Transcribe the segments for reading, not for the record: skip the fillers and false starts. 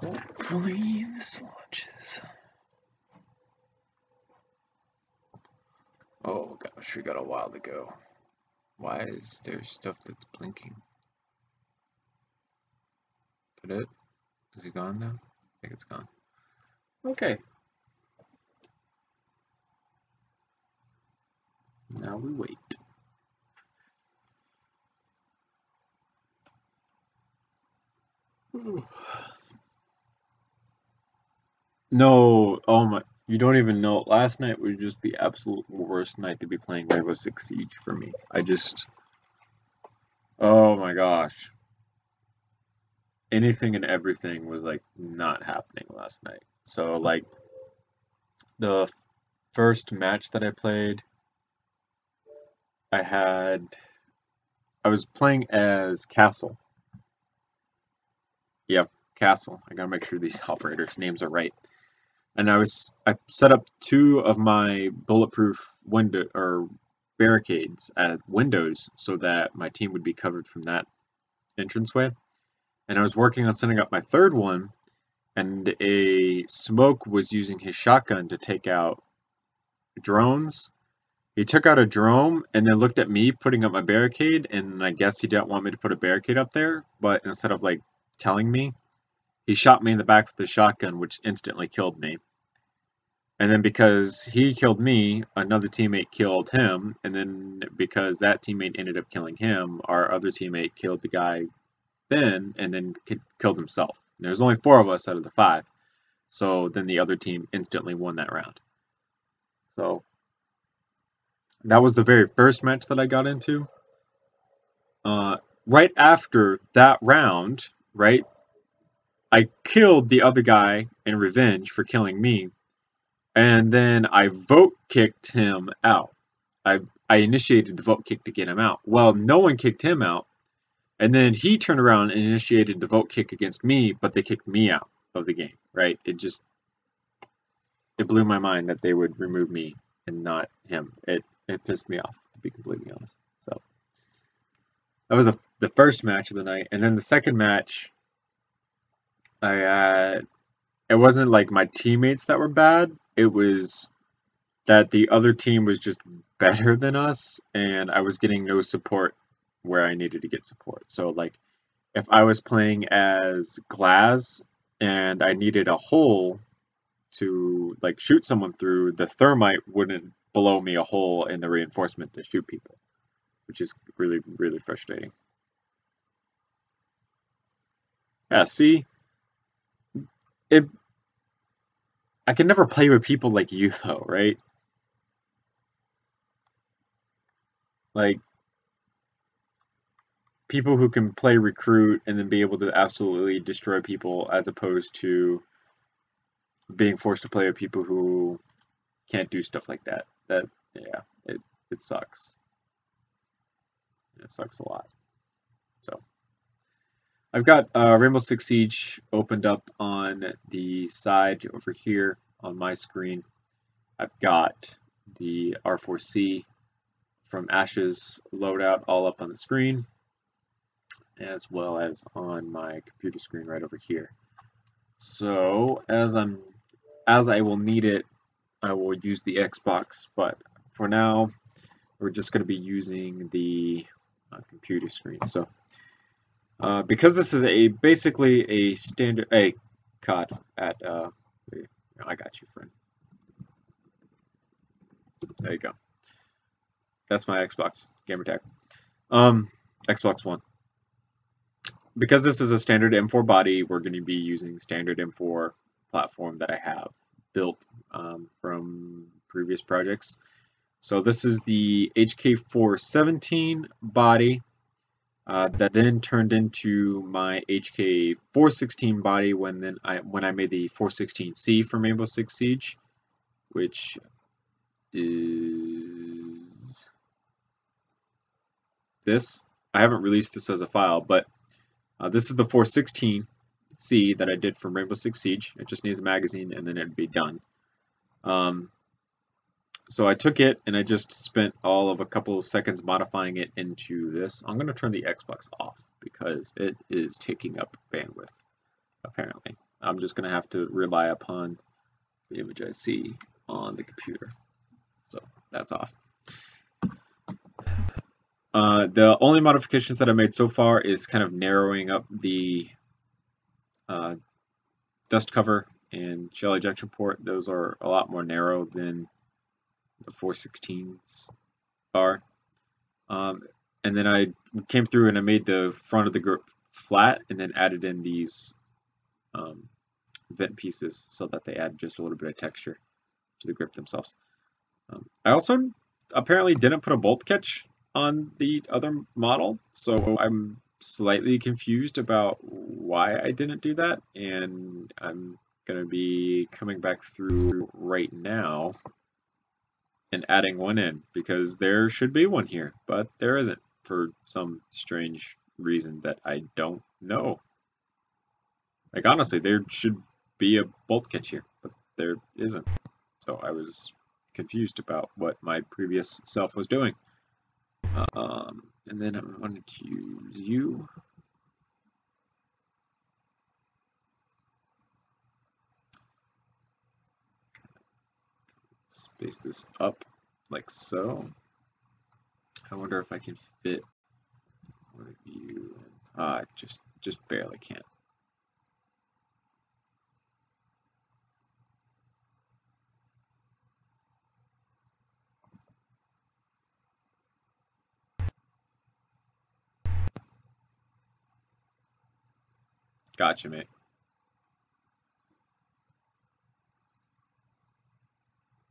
Hopefully this launches. Oh gosh, we got a while to go. Why is there stuff that's blinking? Is it? Is it gone now? I think it's gone. Okay. Now we wait. No, oh my, you don't even know. Last night was just the absolute worst night to be playing Rainbow Six Siege for me. Oh my gosh. Anything and everything was like not happening last night. So like the first match that I played, I was playing as Castle. Yep, Castle. I gotta make sure these operators' names are right. And I set up 2 of my bulletproof window or barricades at windows so that my team would be covered from that entranceway. And I was working on setting up my 3rd one, and a smoke was using his shotgun to take out drones. He took out a drone and then looked at me putting up my barricade, and I guess he didn't want me to put a barricade up there, but instead of like telling me, he shot me in the back with the shotgun, which instantly killed me. And then because he killed me, another teammate killed him, and then because that teammate ended up killing him, our other teammate killed the guy then, and then killed himself. And there was only 4 of us out of the 5, so then the other team instantly won that round. So that was the very first match that I got into. Right after that round, right, I killed the other guy in revenge for killing me, and then I vote kicked him out. I initiated the vote kick to get him out. Well, no one kicked him out, and then he turned around and initiated the vote kick against me, but they kicked me out of the game, right? It blew my mind that they would remove me and not him. It pissed me off, to be completely honest. So that was the first match of the night, and then the second match, it wasn't like my teammates that were bad. It was that the other team was just better than us, and I was getting no support where I needed to get support. So like, if I was playing as Glaz and I needed a hole to like shoot someone through, the thermite wouldn't blow me a hole in the reinforcement to shoot people, which is really, really frustrating. Yeah, see, I can never play with people like you though, right? Like, people who can play recruit and then be able to absolutely destroy people, as opposed to being forced to play with people who can't do stuff like that. Yeah, it sucks. It sucks a lot. So I've got Rainbow Six Siege opened up on the side over here on my screen. I've got the R4C from Ash's loadout all up on the screen, as well as on my computer screen right over here. So as I will need it, I will use the Xbox, but for now we're just going to be using the computer screen. So because this is basically a standard COD at I got you, friend. There you go. That's my Xbox gamertag. Xbox One. Because this is a standard M4 body, we're going to be using standard M4 platform that I have built from previous projects. So this is the HK417 body that then turned into my HK416 body when I made the 416C from Rainbow Six Siege, which is this. I haven't released this as a file, but this is the 416C that I did from Rainbow Six Siege. It just needs a magazine and then it'd be done. So I took it and I just spent all of a couple of seconds modifying it into this. I'm going to turn the Xbox off because it is taking up bandwidth, apparently. I'm just going to have to rely upon the image I see on the computer. So that's off. The only modifications that I made so far is kind of narrowing up the dust cover and shell ejection port. Those are a lot more narrow than the 416s are. And then I came through and I made the front of the grip flat and then added in these vent pieces so that they add just a little bit of texture to the grip themselves. I also apparently didn't put a bolt catch on the other model, so I'm slightly confused about why I didn't do that, and I'm going to be coming back through right now and adding one in, because there should be one here, but there isn't for some strange reason that I don't know. Like, honestly, there should be a bolt catch here, but there isn't. So I was confused about what my previous self was doing. And then I wanted to use you. Space this up like so. I wonder if I can fit one of you. Just barely can't. Gotcha, mate.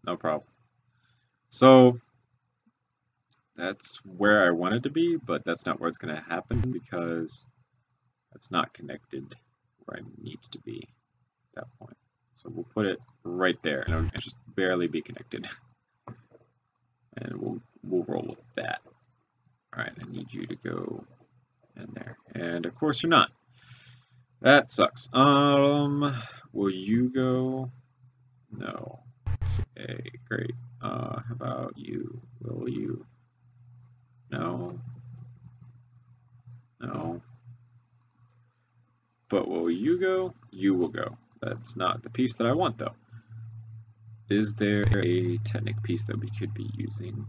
No problem. So that's where I wanted to be, but that's not where it's going to happen because it's not connected where it needs to be at that point. So we'll put it right there, and it'll just barely be connected. And we'll roll with that. All right, I need you to go in there, and of course you're not. That sucks. Will you go? No. Okay, great. How about you? Will you? No. No. But will you go? You will go. That's not the piece that I want, though. Is there a Technic piece that we could be using?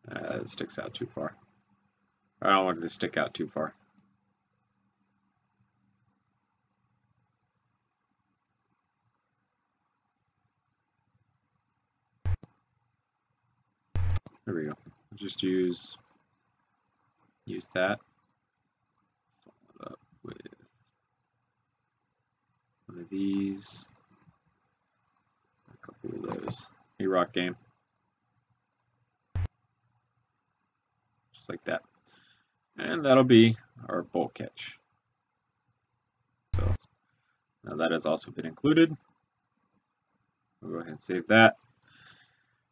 It sticks out too far. I don't want it to stick out too far. There we go. Just use that. Follow it up with one of these. A couple of those. Hey, rock game. Just like that. And that'll be our bolt catch. So now that has also been included. We'll go ahead and save that.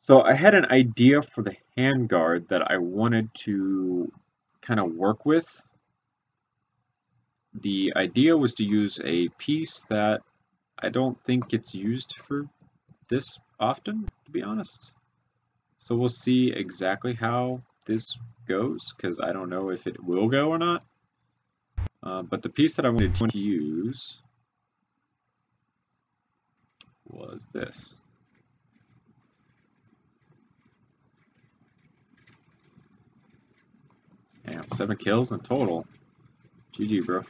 So I had an idea for the handguard that I wanted to kind of work with. The idea was to use a piece that I don't think gets used for this often, to be honest. So we'll see exactly how this goes, because I don't know if it will go or not. But the piece that I wanted to use was this. Damn, 7 kills in total. GG, bro.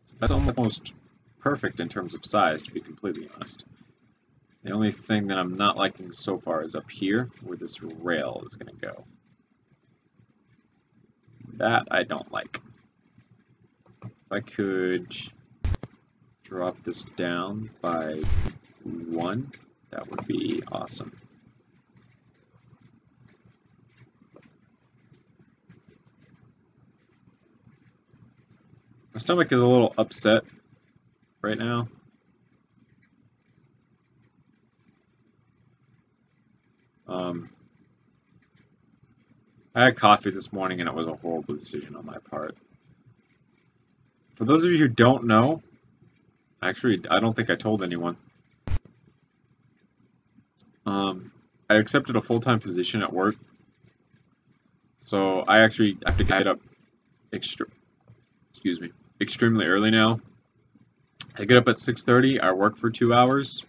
So that's almost perfect in terms of size, to be completely honest. The only thing that I'm not liking so far is up here, where this rail is going to go. That I don't like. If I could drop this down by 1, that would be awesome. My stomach is a little upset right now. I had coffee this morning and it was a horrible decision on my part. For those of you who don't know, actually, I don't think I told anyone. I accepted a full-time position at work, so I actually have to get up extremely early now. I get up at 6:30, I work for 2 hours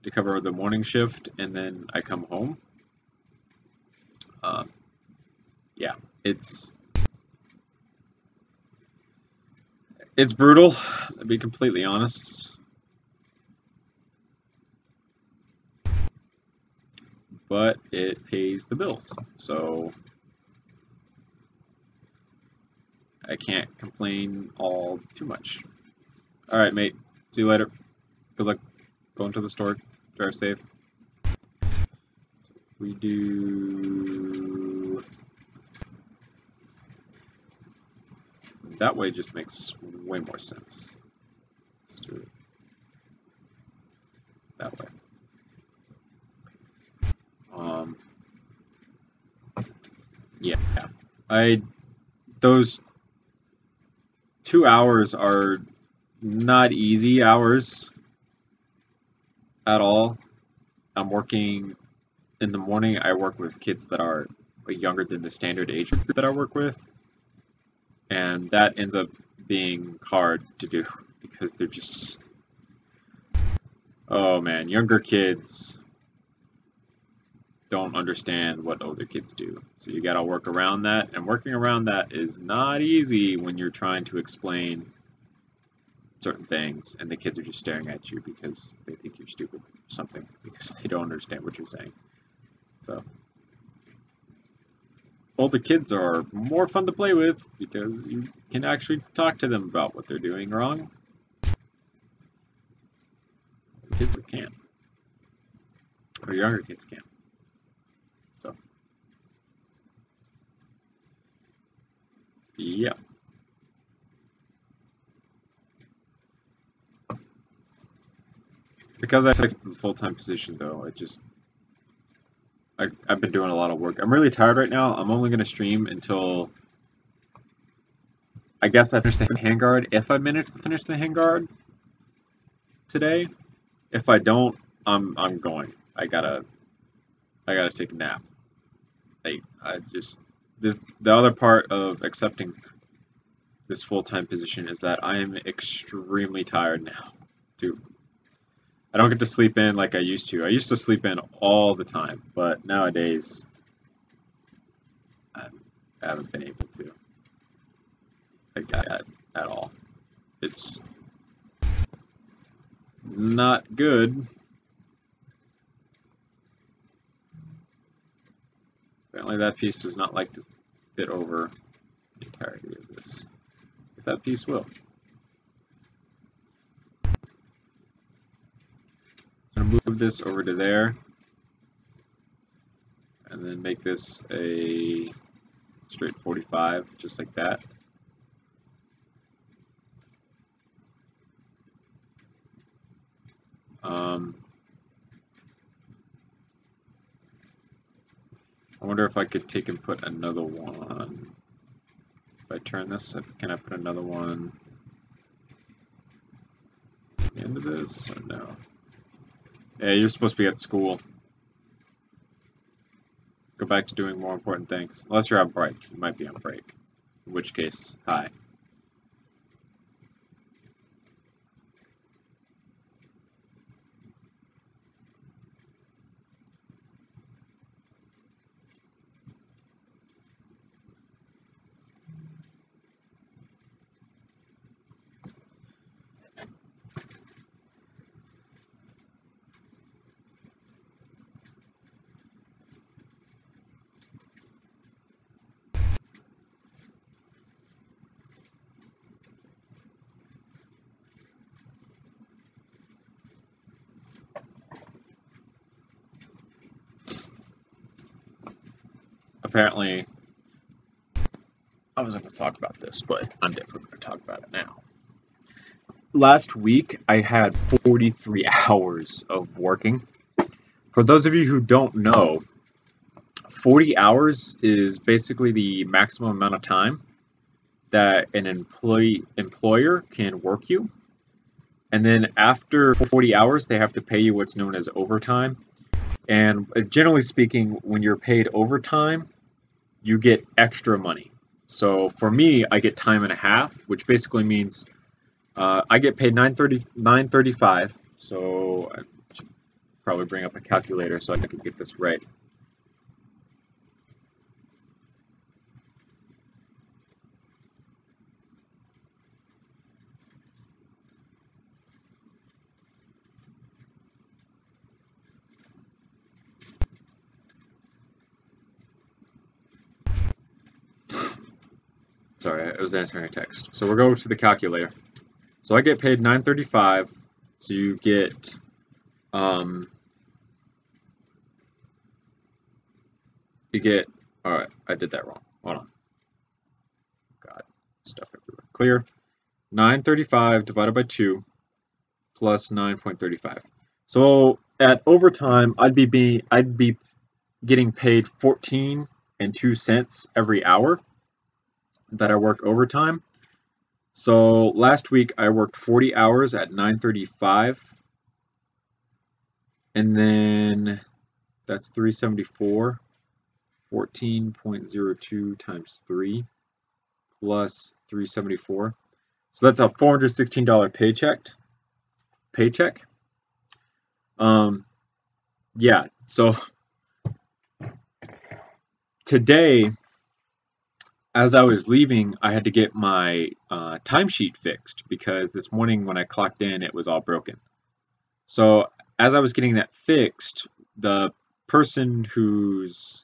to cover the morning shift, and then I come home. Yeah, it's brutal, to be completely honest. But it pays the bills, so I can't complain all too much. Alright, mate. See you later. Good luck going to the store. Drive safe. So if we do... that way just makes way more sense. Let's do it that way. Yeah. Those 2 hours are not easy hours at all. I'm working in the morning. I work with kids that are younger than the standard age group that I work with, and that ends up being hard to do because they're just, oh man, younger kids don't understand what older kids do. So you gotta work around that, and working around that is not easy when you're trying to explain certain things and the kids are just staring at you because they think you're stupid or something, because they don't understand what you're saying. So older kids are more fun to play with because you can actually talk to them about what they're doing wrong. Kids can't, or younger kids can't. So yeah. Because I accepted the full-time position, though, I've been doing a lot of work. I'm really tired right now. I'm only going to stream until, I guess, I finish the handguard. If I manage to finish the handguard today, if I don't, I'm going. I gotta take a nap. The other part of accepting this full-time position is that I am extremely tired now, too. I don't get to sleep in like I used to. I used to sleep in all the time, but nowadays I haven't been able to, like, at all. It's not good. Apparently that piece does not like to fit over the entirety of this. But that piece will. I'm going to move this over to there, and then make this a straight 45, just like that. I wonder if I could take and put another one. If I turn this, can I put another one into this, or no? Yeah, you're supposed to be at school. Go back to doing more important things. Unless you're on break. You might be on break. In which case, hi. Apparently, I wasn't going to talk about this, but I'm definitely going to talk about it now. Last week, I had 43 hours of working. For those of you who don't know, 40 hours is basically the maximum amount of time that an employer can work you. And then after 40 hours, they have to pay you what's known as overtime. And generally speaking, when you're paid overtime, you get extra money. So for me, I get time and a half, which basically means I get paid $9.35. So I should probably bring up a calculator so I can get this right. Sorry, I was answering a text. So we'll go to the calculator. So I get paid $9.35. So you get all right, I did that wrong. Hold on. God, stuff everywhere. Clear. 9.35 divided by 2 plus 9.35. So at overtime, I'd be getting paid 14 and 2 cents every hour that I work overtime. So last week I worked 40 hours at 9.35, and then that's 374. 14.02 times 3 plus 374. So that's a $416 paycheck. Yeah, so today, as I was leaving, I had to get my timesheet fixed because this morning when I clocked in, it was all broken. So as I was getting that fixed, the person who's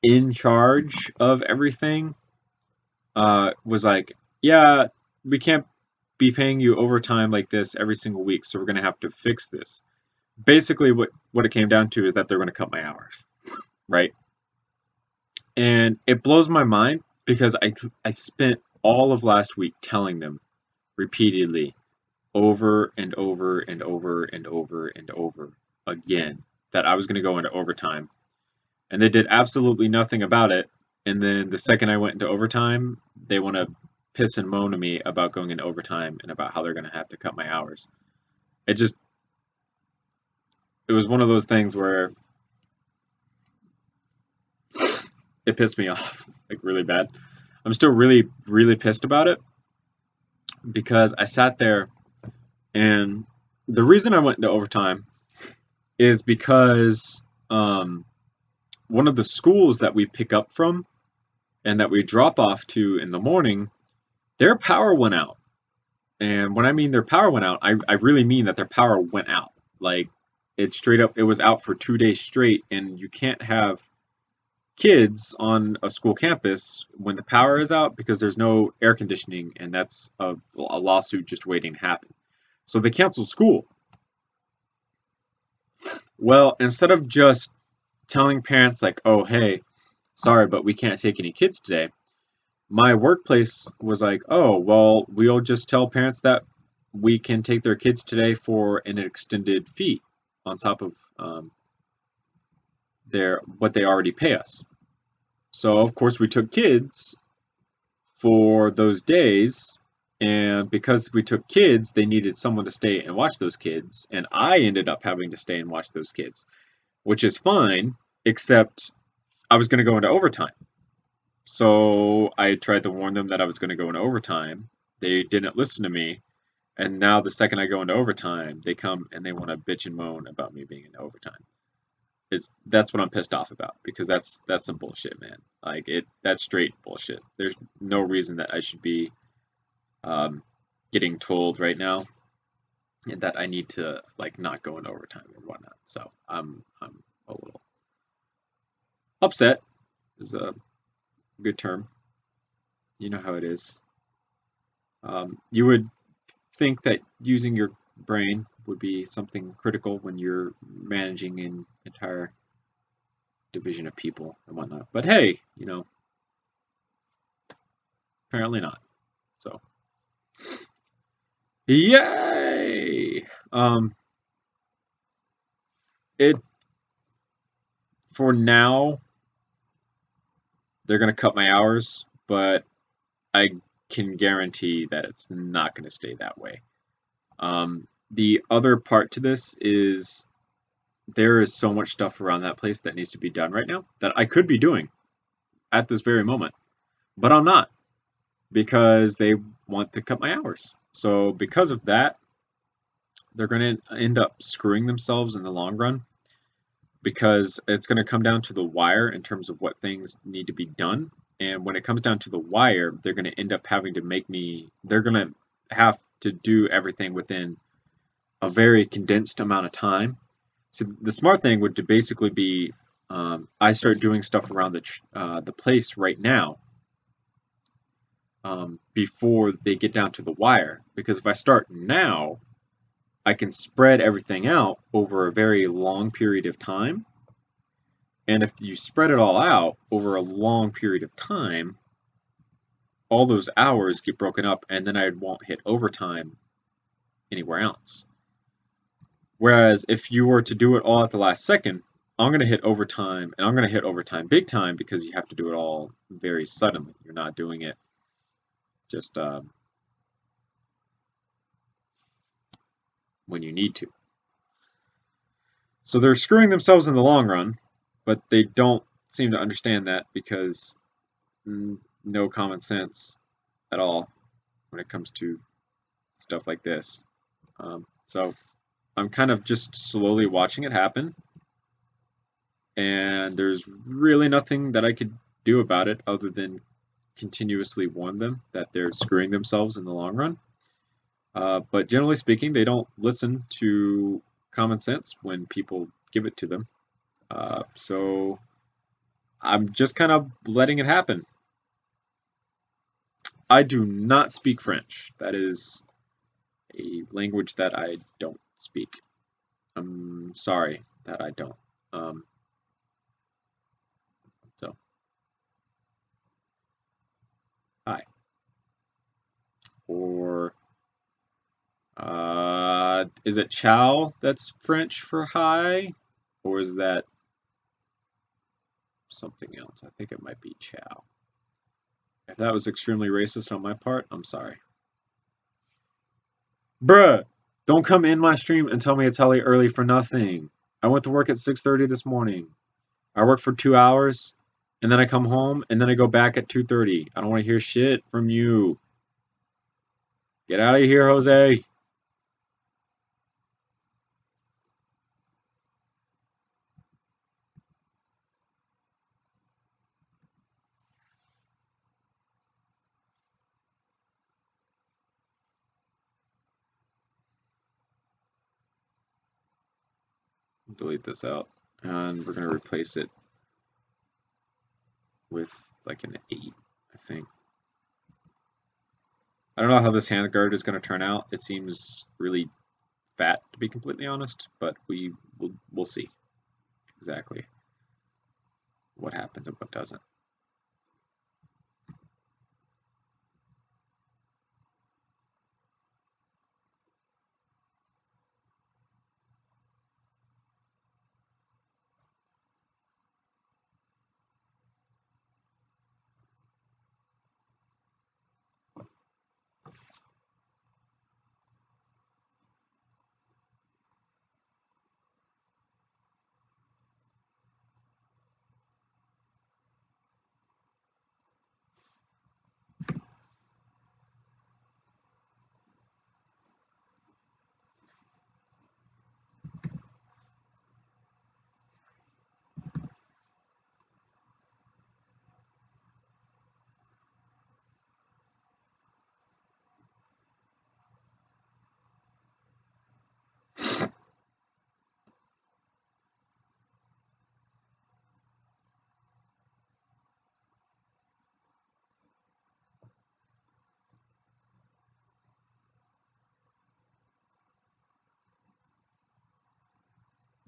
in charge of everything was like, yeah, we can't be paying you overtime like this every single week, so we're going to have to fix this. Basically, what it came down to is that they're going to cut my hours, right? And it blows my mind because I spent all of last week telling them repeatedly, over and over and over and over and over again, that I was going to go into overtime. And they did absolutely nothing about it. And then the second I went into overtime, they want to piss and moan to me about going into overtime and about how they're going to have to cut my hours. It was one of those things where it pissed me off, like really bad. I'm still really, really pissed about it because I sat there, and the reason I went into overtime is because one of the schools that we pick up from and that we drop off to in the morning, their power went out. And when I mean their power went out, I really mean that their power went out. Like, it straight up, it was out for 2 days straight, and you can't have kids on a school campus when the power is out because there's no air conditioning, and that's a lawsuit just waiting to happen. So they canceled school. Well, instead of just telling parents like, oh, hey, sorry, but we can't take any kids today, my workplace was like, oh, well, we'll just tell parents that we can take their kids today for an extended fee on top of what they already pay us. So, of course, we took kids for those days, and because we took kids, they needed someone to stay and watch those kids, and I ended up having to stay and watch those kids, which is fine, except I was going to go into overtime. So I tried to warn them that I was going to go into overtime. They didn't listen to me, and now the second I go into overtime, they come and they want to bitch and moan about me being in overtime. That's what I'm pissed off about, because that's some bullshit, man. Like, that's straight bullshit. There's no reason that I should be getting told right now that I need to like not go into overtime and whatnot. So I'm a little upset. Is a good term. You know how it is. You would think that using your brain would be something critical when you're managing an entire division of people and whatnot. But hey, apparently not. So, yay! It for now, they're gonna cut my hours, but I can guarantee that it's not going to stay that way. The other part to this is there is so much stuff around that place that needs to be done right now that I could be doing at this very moment, but I'm not because they want to cut my hours. So because of that, they're going to end up screwing themselves in the long run because it's going to come down to the wire in terms of what things need to be done. And when it comes down to the wire, they're going to end up having to they're going to have to do everything within a very condensed amount of time. So the smart thing would to basically be I start doing stuff around the place right now before they get down to the wire. Because if I start now, I can spread everything out over a very long period of time. And if you spread it all out over a long period of time, all those hours get broken up and then I won't hit overtime anywhere else. Whereas if you were to do it all at the last second, I'm going to hit overtime, and I'm going to hit overtime big time because you have to do it all very suddenly. You're not doing it just when you need to. So they're screwing themselves in the long run, but they don't seem to understand that because no common sense at all when it comes to stuff like this. So I'm kind of just slowly watching it happen, and there's really nothing that I could do about it other than continuously warn them that they're screwing themselves in the long run. But generally speaking, they don't listen to common sense when people give it to them. So I'm just kind of letting it happen. I do not speak French. That is a language that I don't speak. I'm sorry that I don't. So, hi. Or is it ciao that's French for hi? Or is that something else? I think it might be ciao. If that was extremely racist on my part, I'm sorry. Bruh, don't come in my stream and tell me it's hella early for nothing. I went to work at 6:30 this morning. I work for 2 hours, and then I come home, and then I go back at 2:30. I don't want to hear shit from you. Get out of here, Jose. Delete this out, and we're going to replace it with like an 8, I think. I don't know how this handguard is going to turn out. It seems really fat, to be completely honest, but we'll see exactly what happens and what doesn't.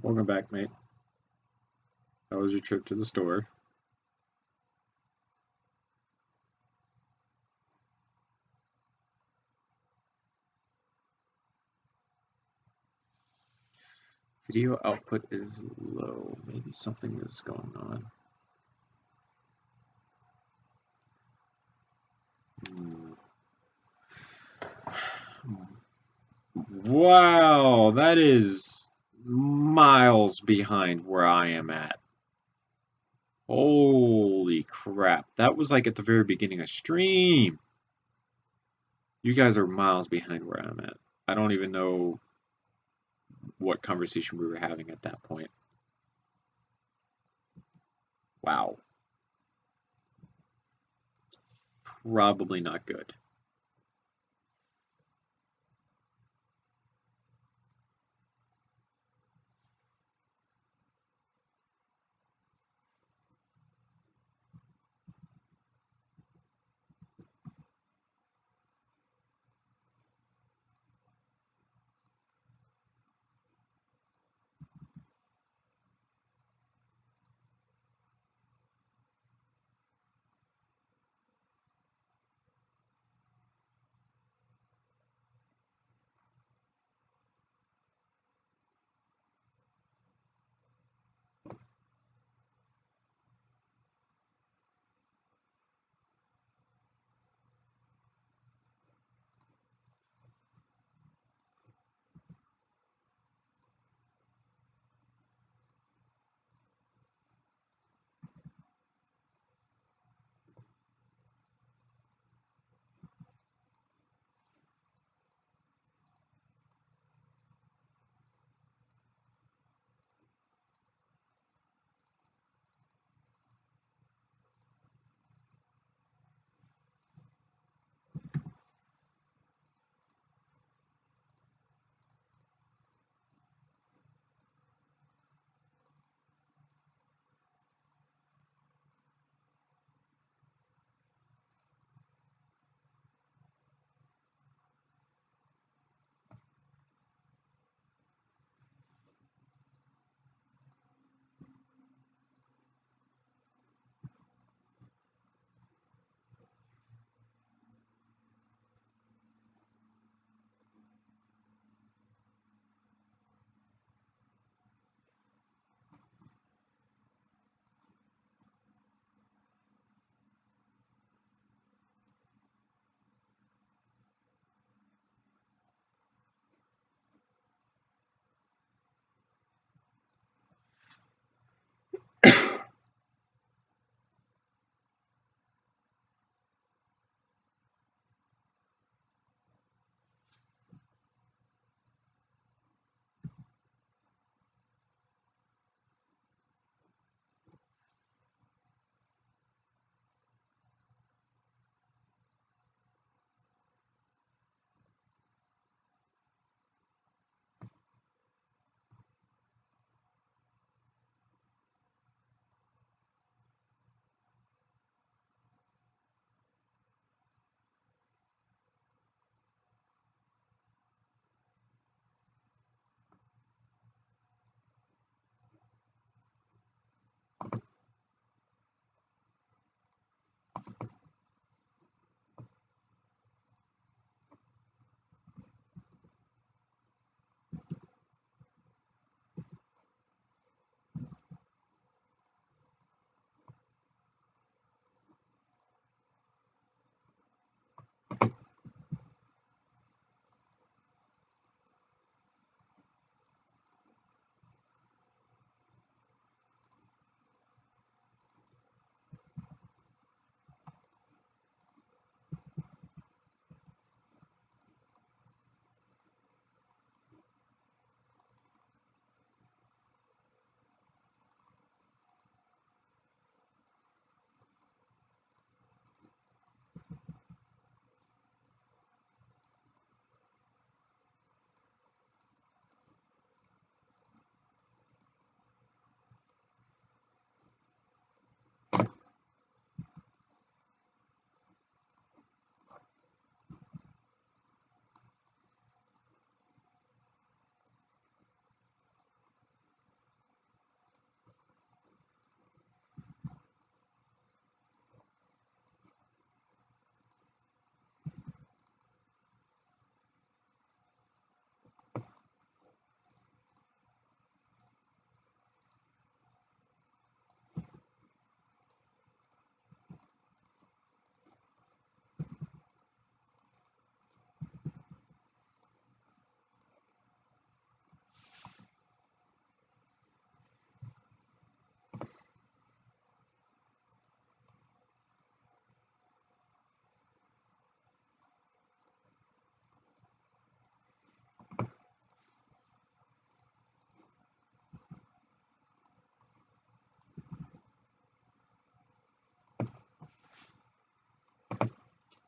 Welcome back, mate. How was your trip to the store? Video output is low. Maybe something is going on. Wow, that is miles behind where I am at. Holy crap. That was like at the very beginning of stream. You guys are miles behind where I'm at. I don't even know what conversation we were having at that point. Wow. Probably not good.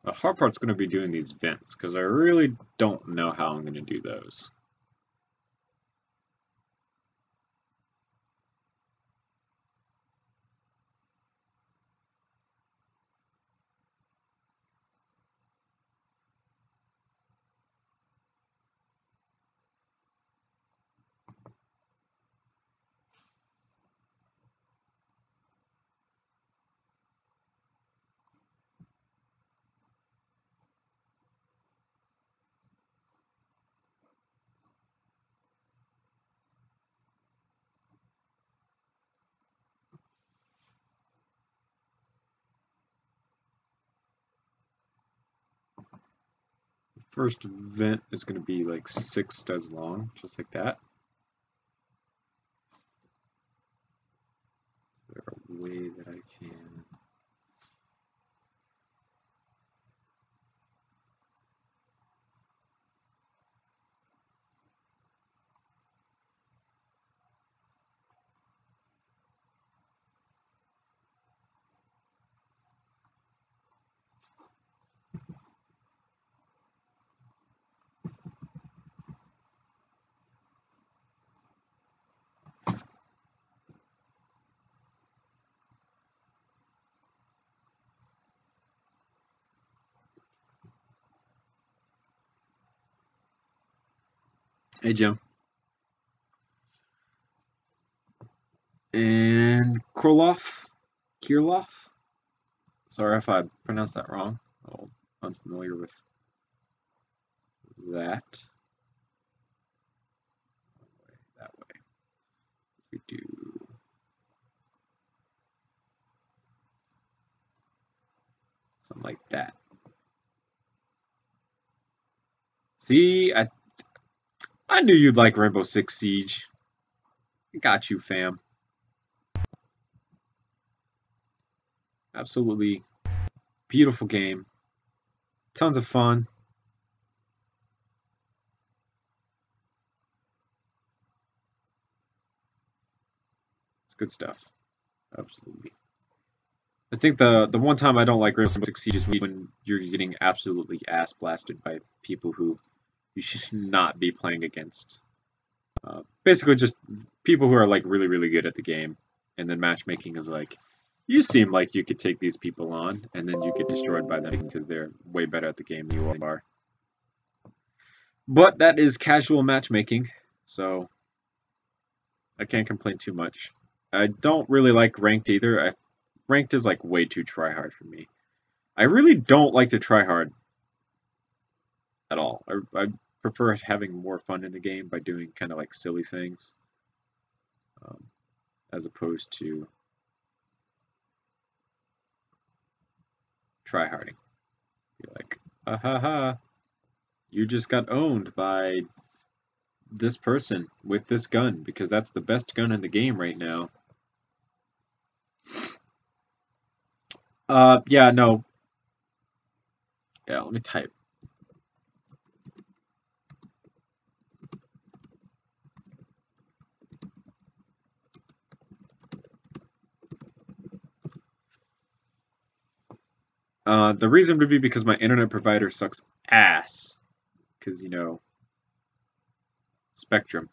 The hard part's going to be doing these vents, because I really don't know how I'm going to do those. First vent is going to be like 6 studs long, just like that. Is there a way that I can... Hey, Jim. And Kirloff. Sorry if I pronounced that wrong. I'm unfamiliar with that. That way. We do something like that. See, I knew you'd like Rainbow Six Siege. I got you, fam. Absolutely beautiful game. Tons of fun. It's good stuff. Absolutely. I think the one time I don't like Rainbow Six Siege is when you're getting absolutely ass blasted by people who you should not be playing against. Basically just people who are like really, really good at the game. And then matchmaking is like, you seem like you could take these people on, and then you get destroyed by them because they're way better at the game than you are. But that is casual matchmaking, so I can't complain too much. I don't really like ranked either. Ranked is like way too try-hard for me. I really don't like to try hard at all. I prefer having more fun in the game by doing kind of like silly things, as opposed to try-harding. You're like, ha, you just got owned by this person with this gun because that's the best gun in the game right now. Yeah, no. Yeah, let me type. The reason would be because my internet provider sucks ass. Because, you know, Spectrum.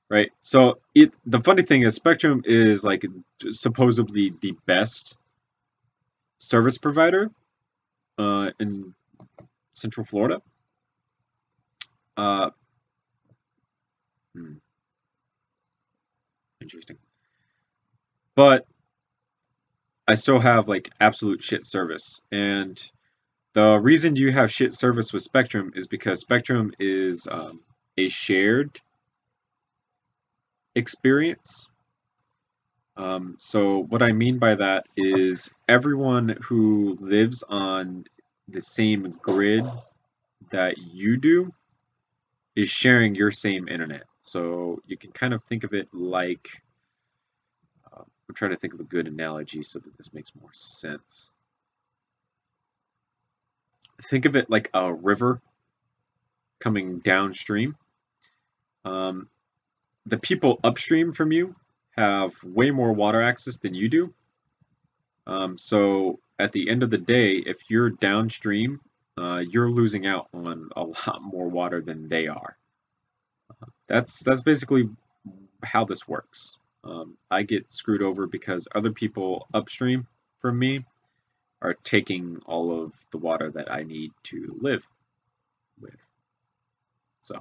Right? So, the funny thing is, Spectrum is, like, supposedly the best service provider in Central Florida. Interesting. But I still have, like, absolute shit service. And the reason you have shit service with Spectrum is because Spectrum is a shared experience. So what I mean by that is everyone who lives on the same grid that you do is sharing your same internet. So you can kind of think of it like, I'm trying to think of a good analogy so that this makes more sense. Think of it like a river coming downstream. The people upstream from you have way more water access than you do. So at the end of the day, if you're downstream, you're losing out on a lot more water than they are. That's basically how this works. I get screwed over because other people upstream from me are taking all of the water that I need to live with. So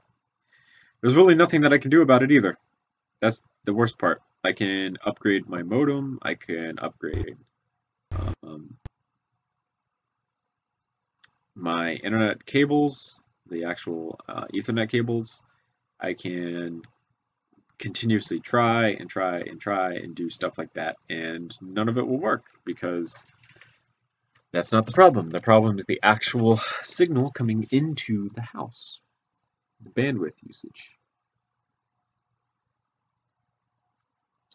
there's really nothing that I can do about it either. That's the worst part. I can upgrade my modem. I can upgrade my internet cables, the actual Ethernet cables. I can continuously try and do stuff like that, and none of it will work because that's not the problem. The problem is the actual signal coming into the house, the bandwidth usage.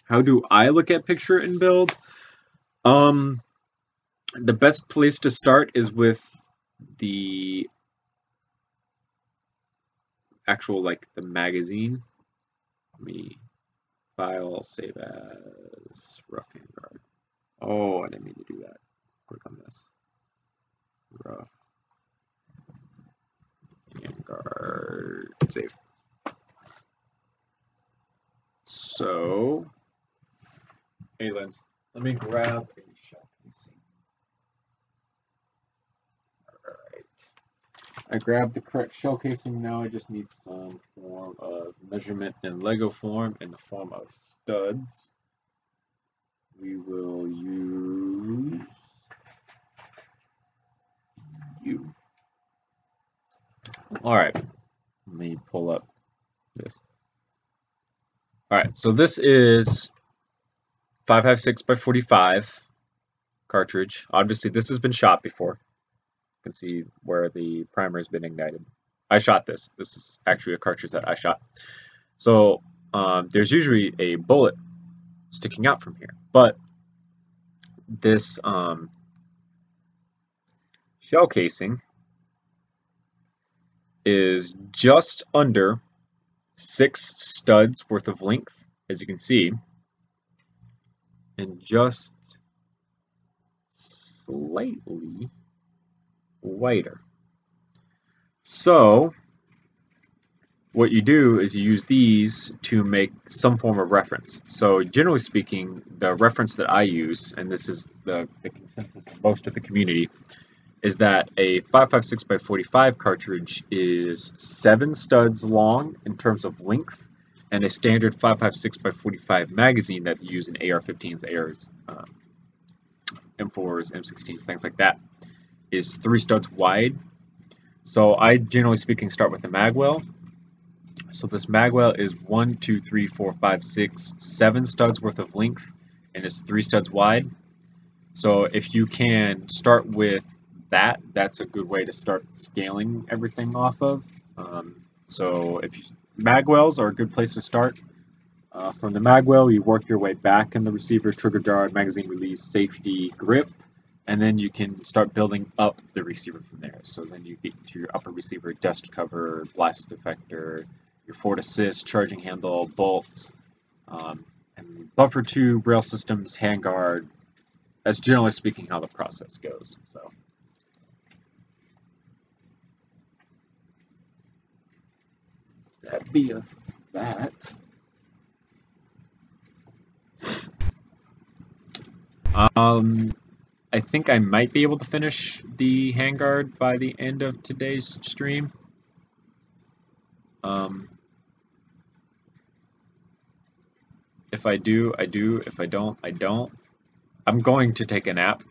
How do I look at picture and build? The best place to start is with the actual, like, the magazine. Let me file, save as rough handguard. Oh, I didn't mean to do that. Click on this. Rough handguard, save. So, hey Lens, let me grab a shell casing. Alright. I grabbed the correct shell casing. Now I just need some form of measurement in Lego form in the form of studs. We will use U. Alright, let me pull up this. Alright, so this is 556 by 45 cartridge. Obviously, this has been shot before. You can see where the primer has been ignited. I shot this. This is actually a cartridge that I shot. So there's usually a bullet sticking out from here, but this shell casing is just under 6 studs worth of length, as you can see, and just slightly wider. So what you do is you use these to make some form of reference. So generally speaking, the reference that I use, and this is the consensus of most of the community, is that a 556 by 45 cartridge is 7 studs long in terms of length, and a standard 556 by 45 magazine that you use in AR-15s, ARs, M4s, M16s, things like that, is 3 studs wide. So I, generally speaking, start with the magwell. So this magwell is 1, 2, 3, 4, 5, 6, 7 studs worth of length, and it's 3 studs wide. So if you can start with that, that's a good way to start scaling everything off of. So if magwells are a good place to start. From the magwell, you work your way back in the receiver, trigger guard, magazine release, safety, grip, and then you can start building up the receiver from there. So then you get to your upper receiver, dust cover, blast deflector, your forward assist, charging handle, bolts, and buffer tube, rail systems, handguard. That's generally speaking how the process goes. So. That beeth that. I think I might be able to finish the handguard by the end of today's stream. If I do, I do. If I don't, I don't. I'm going to take a nap.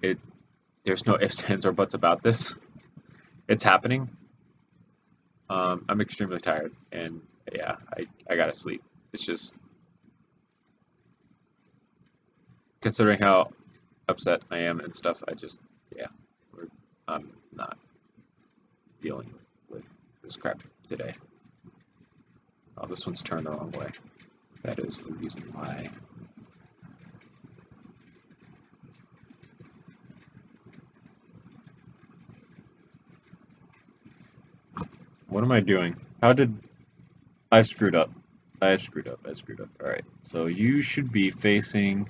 There's no ifs, ands, or buts about this. It's happening. I'm extremely tired, and yeah, I gotta sleep. It's just, considering how upset I am and stuff, I'm not dealing with this crap today. Oh, this one's turned the wrong way. That is the reason why. What am I doing? How did I screwed up? I screwed up. Alright, so you should be facing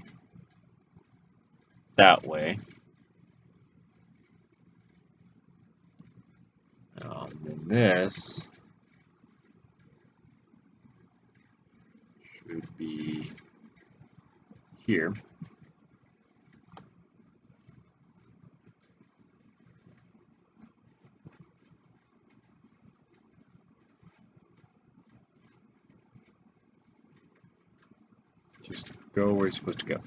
that way. Then this should be here. Just go where it's supposed to go.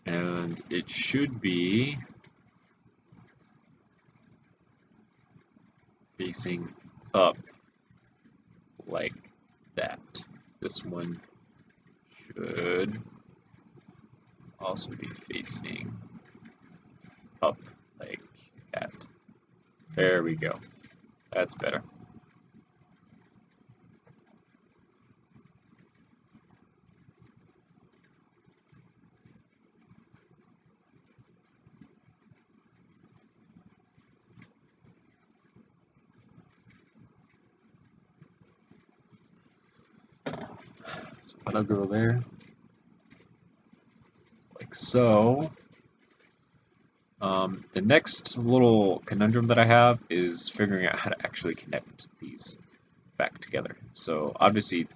And it should be facing up like that. This one should also be facing up like that. There we go. That's better. So that'll go there. Like so. The next little conundrum that I have is figuring out how to actually connect these back together. So obviously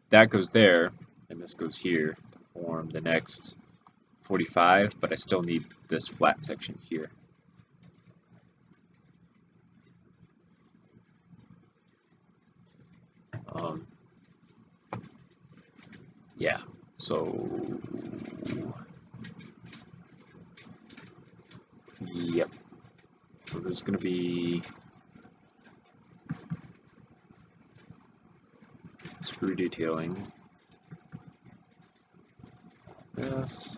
that goes there, and this goes here to form the next 45, but I still need this flat section here. Yeah, so yep. So there's going to be screw detailing. This.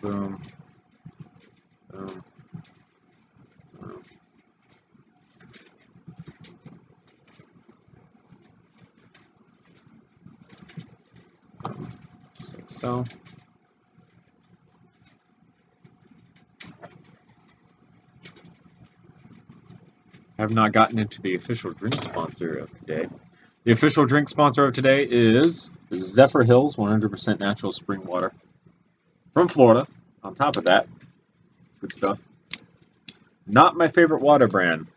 Boom. Boom. Boom. Just like so. I have not gotten into the official drink sponsor of today. The official drink sponsor of today is Zephyr Hills 100% natural spring water from Florida. On top of that, it's good stuff. Not my favorite water brand.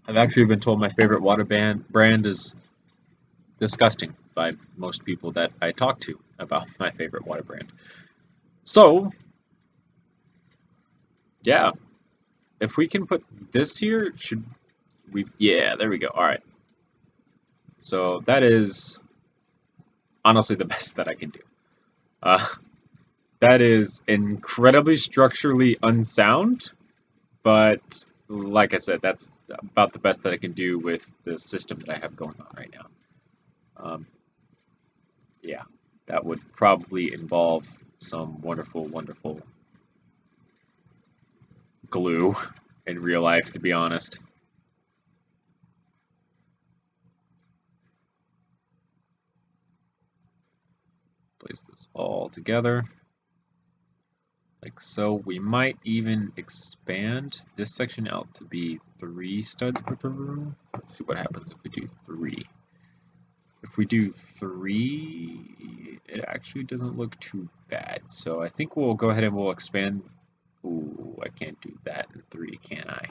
I've actually been told my favorite water brand is disgusting by most people that I talk to about my favorite water brand. So, yeah, if we can put this here, should we? Yeah, there we go. All right. So that is honestly the best that I can do. That is incredibly structurally unsound, but like I said, that's about the best that I can do with the system that I have going on right now. Yeah, that would probably involve some wonderful, wonderful glue in real life, to be honest. Place this all together. Like so. We might even expand this section out to be 3 studs per room. Let's see what happens if we do 3. If we do 3, it actually doesn't look too bad. So I think we'll go ahead and we'll expand. Ooh, I can't do that in 3, can I?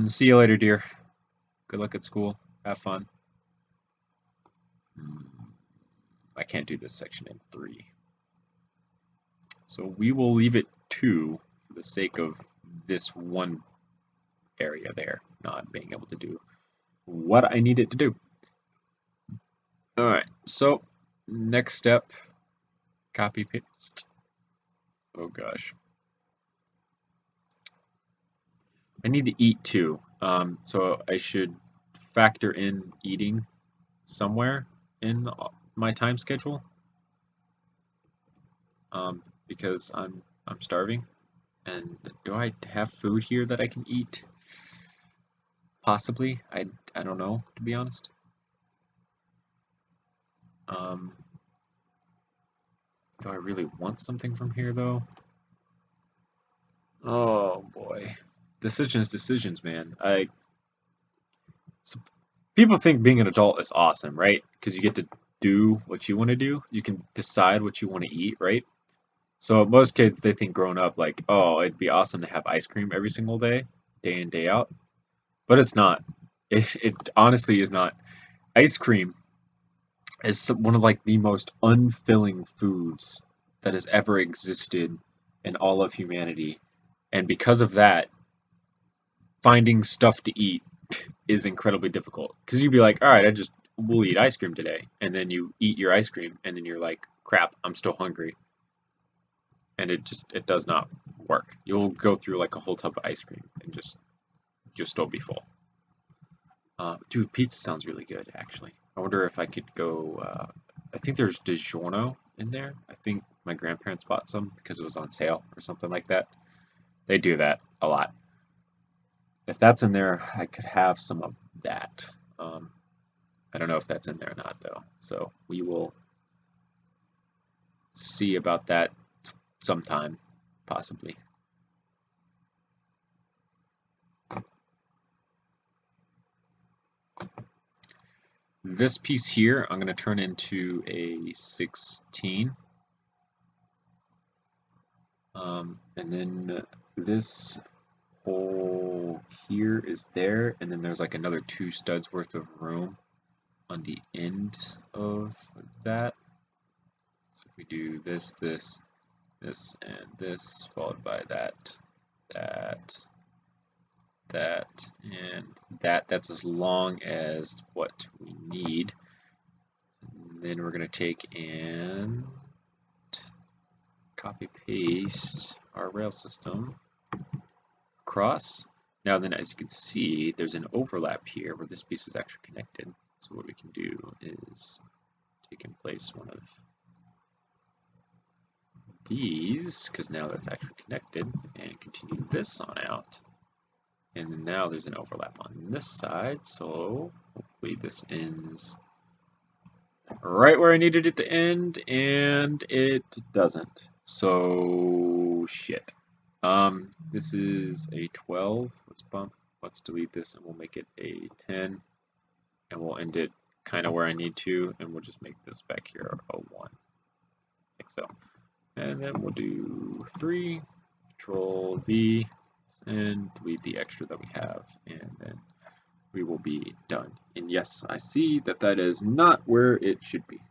See you later, dear. Good luck at school. Have fun. I can't do this section in 3. So we will leave it 2 for the sake of this one area there not being able to do what I need it to do. Alright, so next step, copy paste. Oh gosh. I need to eat too, so I should factor in eating somewhere in my time schedule, because I'm starving. And do I have food here that I can eat? Possibly. I don't know, to be honest. Do I really want something from here though? Oh boy. Decisions, man. people think being an adult is awesome, right? Because you get to do what you want to do. You can decide what you want to eat, right? So most kids, they think growing up like, oh, it'd be awesome to have ice cream every single day in, day out. But it's not. It honestly is not. Ice cream is one of like the most unfilling foods that has ever existed in all of humanity. And because of that, finding stuff to eat is incredibly difficult. Because you'd be like, all right, we'll eat ice cream today. And then you eat your ice cream, and then you're like, crap, I'm still hungry. And it does not work. You'll go through like a whole tub of ice cream and you'll still be full. Dude, pizza sounds really good, actually. I wonder if I could go. I think there's DiGiorno in there. I think my grandparents bought some because it was on sale or something like that. They do that a lot. If that's in there, I could have some of that. Um, I don't know if that's in there or not, though. So we will see about that sometime, possibly. This piece here, I'm going to turn into a 16. And then this hole here is there, and then there's like another 2 studs worth of room on the ends of that. So if we do this, and this, followed by that, and that's as long as what we need. And then we're going to take and copy paste our rail system across. Now then, as you can see, there's an overlap here where this piece is actually connected. So what we can do is take and place one of these, because now that's actually connected, and continue this on out. And then now there's an overlap on this side, so hopefully this ends right where I needed it to end, and it doesn't. So shit. This is a 12. Let's delete this and we'll make it a 10. And we'll end it kind of where I need to, and we'll just make this back here a 1. Like so. And then we'll do 3, Control V, and delete the extra that we have, and then we will be done. And yes, I see that that is not where it should be.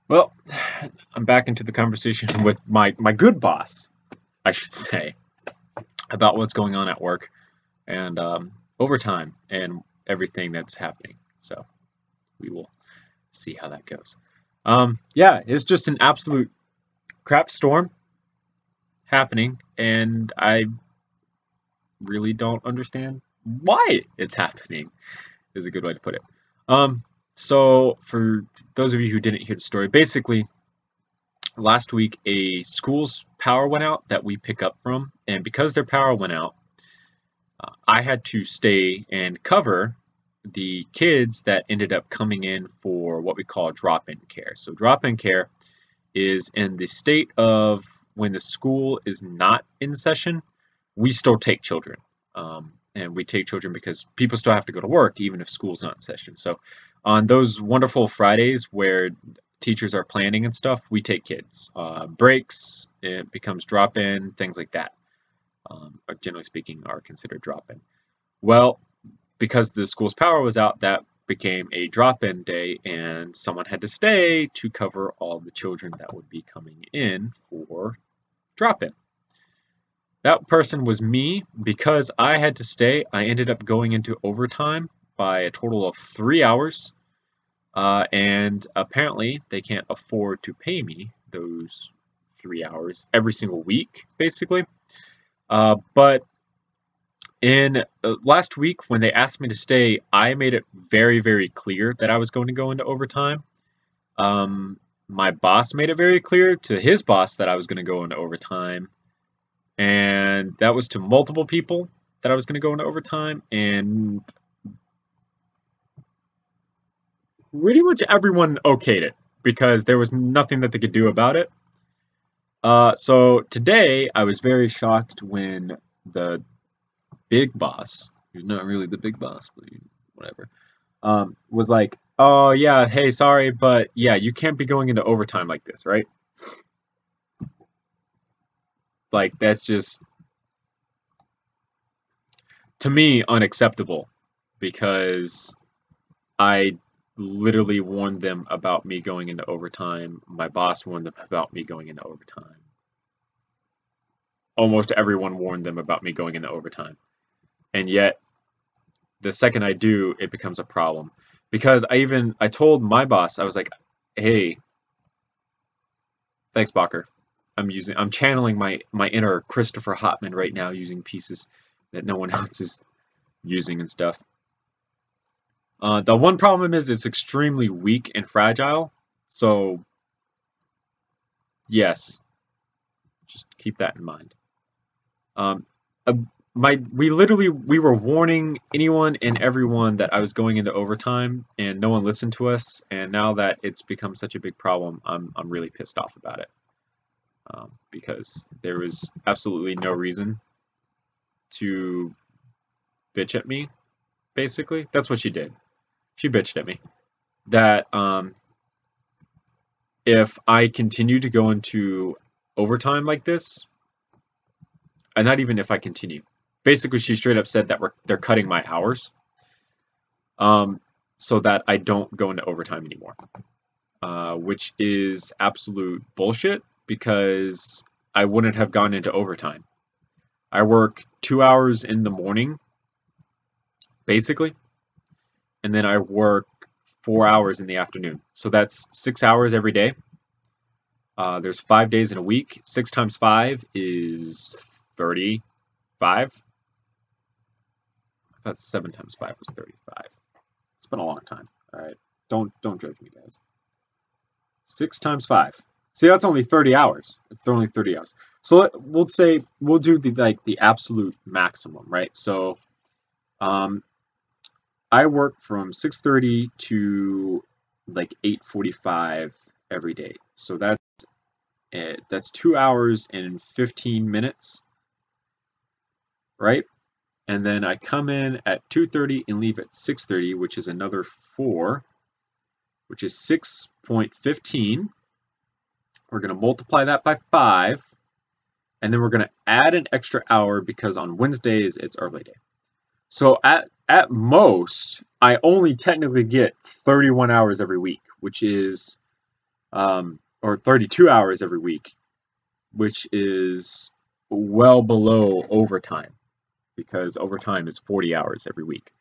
Well, I'm back into the conversation with my good boss, I should say, about what's going on at work and overtime and everything that's happening. So we will see how that goes. Yeah, it's just an absolute crap storm happening, and I really don't understand why it's happening, is a good way to put it. So for those of you who didn't hear the story, basically last week a school's power went out that we pick up from, and because their power went out, I had to stay and cover the kids that ended up coming in for what we call drop-in care. So drop-in care is in the state of when the school is not in session, we still take children. And we take children because people still have to go to work even if school's not in session. So on those wonderful Fridays where teachers are planning and stuff, we take kids. Breaks, it becomes drop-in, things like that. Generally speaking, are considered drop-in. Well, because the school's power was out, that became a drop-in day, and someone had to stay to cover all the children that would be coming in for drop-in. That person was me. Because I had to stay, I ended up going into overtime by a total of 3 hours, and apparently they can't afford to pay me those 3 hours every single week, basically. But in last week, when they asked me to stay, I made it very, very clear that I was going to go into overtime. My boss made it very clear to his boss that I was going to go into overtime. And that was to multiple people that I was going to go into overtime. And pretty much everyone okayed it because there was nothing that they could do about it. So today, I was very shocked when the big boss, who's not really the big boss, but whatever, was like, oh yeah, hey, sorry, but yeah, you can't be going into overtime like this, right? Like, that's just, to me, unacceptable because I literally warned them about me going into overtime. My boss warned them about me going into overtime. Almost everyone warned them about me going into overtime. And yet, the second I do, it becomes a problem. Because I told my boss, I was like, hey, thanks, Bacher. I'm channeling my inner Christopher Hotman right now, using pieces that no one else is using and stuff. The one problem is it's extremely weak and fragile. So yes, just keep that in mind. We were warning anyone and everyone that I was going into overtime, and no one listened to us. And now that it's become such a big problem, I'm really pissed off about it. Because there was absolutely no reason to bitch at me, basically. That's what she did. She bitched at me. That if I continue to go into overtime like this, and not even if I continue, basically she straight up said that they're cutting my hours, so that I don't go into overtime anymore, which is absolute bullshit because I wouldn't have gone into overtime. I work 2 hours in the morning, basically, and then I work 4 hours in the afternoon. So that's 6 hours every day. There's 5 days in a week. 6 times 5 is 35. I thought 7 times 5 was 35. It's been a long time. All right, don't judge me, guys. 6 times 5. See, that's only 30 hours. It's only 30 hours. So we'll say we'll do the absolute maximum, right? So, I work from 6:30 to like 8:45 every day. So that's 2 hours and 15 minutes, right? And then I come in at 2:30 and leave at 6:30, which is another 4, which is 6.15. We're going to multiply that by 5, and then we're going to add an extra hour because on Wednesdays it's early day. So at most, I only technically get 31 hours every week, which is or 32 hours every week, which is well below overtime because overtime is 40 hours every week.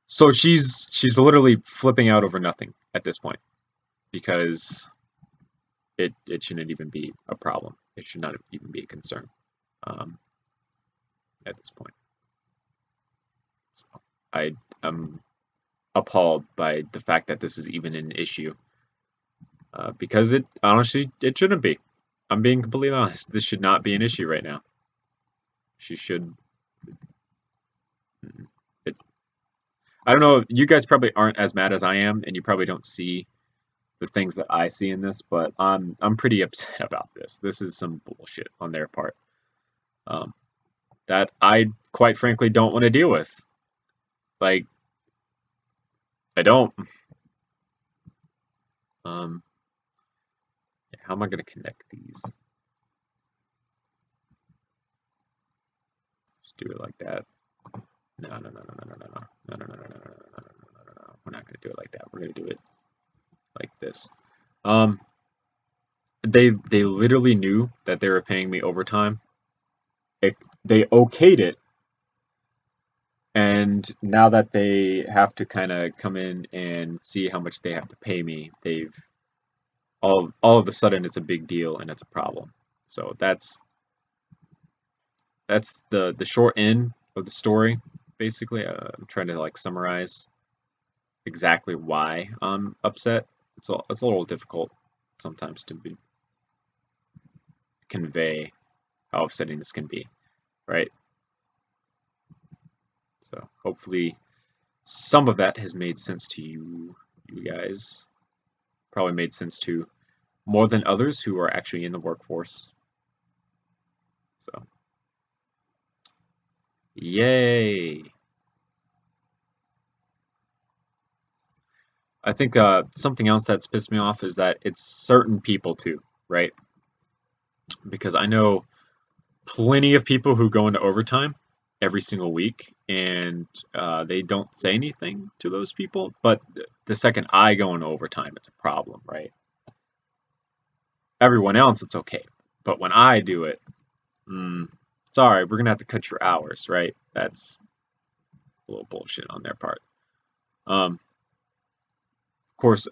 So she's literally flipping out over nothing at this point because it shouldn't even be a problem. It should not even be a concern at this point. So I am appalled by the fact that this is even an issue because it honestly it shouldn't be. I'm being completely honest. This should not be an issue right now. She should. I don't know. You guys probably aren't as mad as I am, and you probably don't see the things that I see in this, but I'm pretty upset about this. This is some bullshit on their part that I quite frankly don't want to deal with. Like, I don't. How am I going to connect these? Just do it like that. No. We're not going to do it like that. We're going to do it like this. They literally knew that they were paying me overtime. They okayed it, and now that they have to kind of come in and see how much they have to pay me, they've all of a sudden it's a big deal and it's a problem. So that's the short end of the story. Basically, I'm trying to like summarize exactly why I'm upset. It's a little difficult sometimes to convey how upsetting this can be, right? So hopefully some of that has made sense to you guys. Probably made sense to more than others who are actually in the workforce. So, yay! I think something else that's pissed me off is that it's certain people too, right? Because I know plenty of people who go into overtime every single week, and they don't say anything to those people. But the second I go into overtime, it's a problem, right? Everyone else, it's okay. But when I do it, sorry, we're gonna have to cut your hours, right? That's a little bullshit on their part. Of course,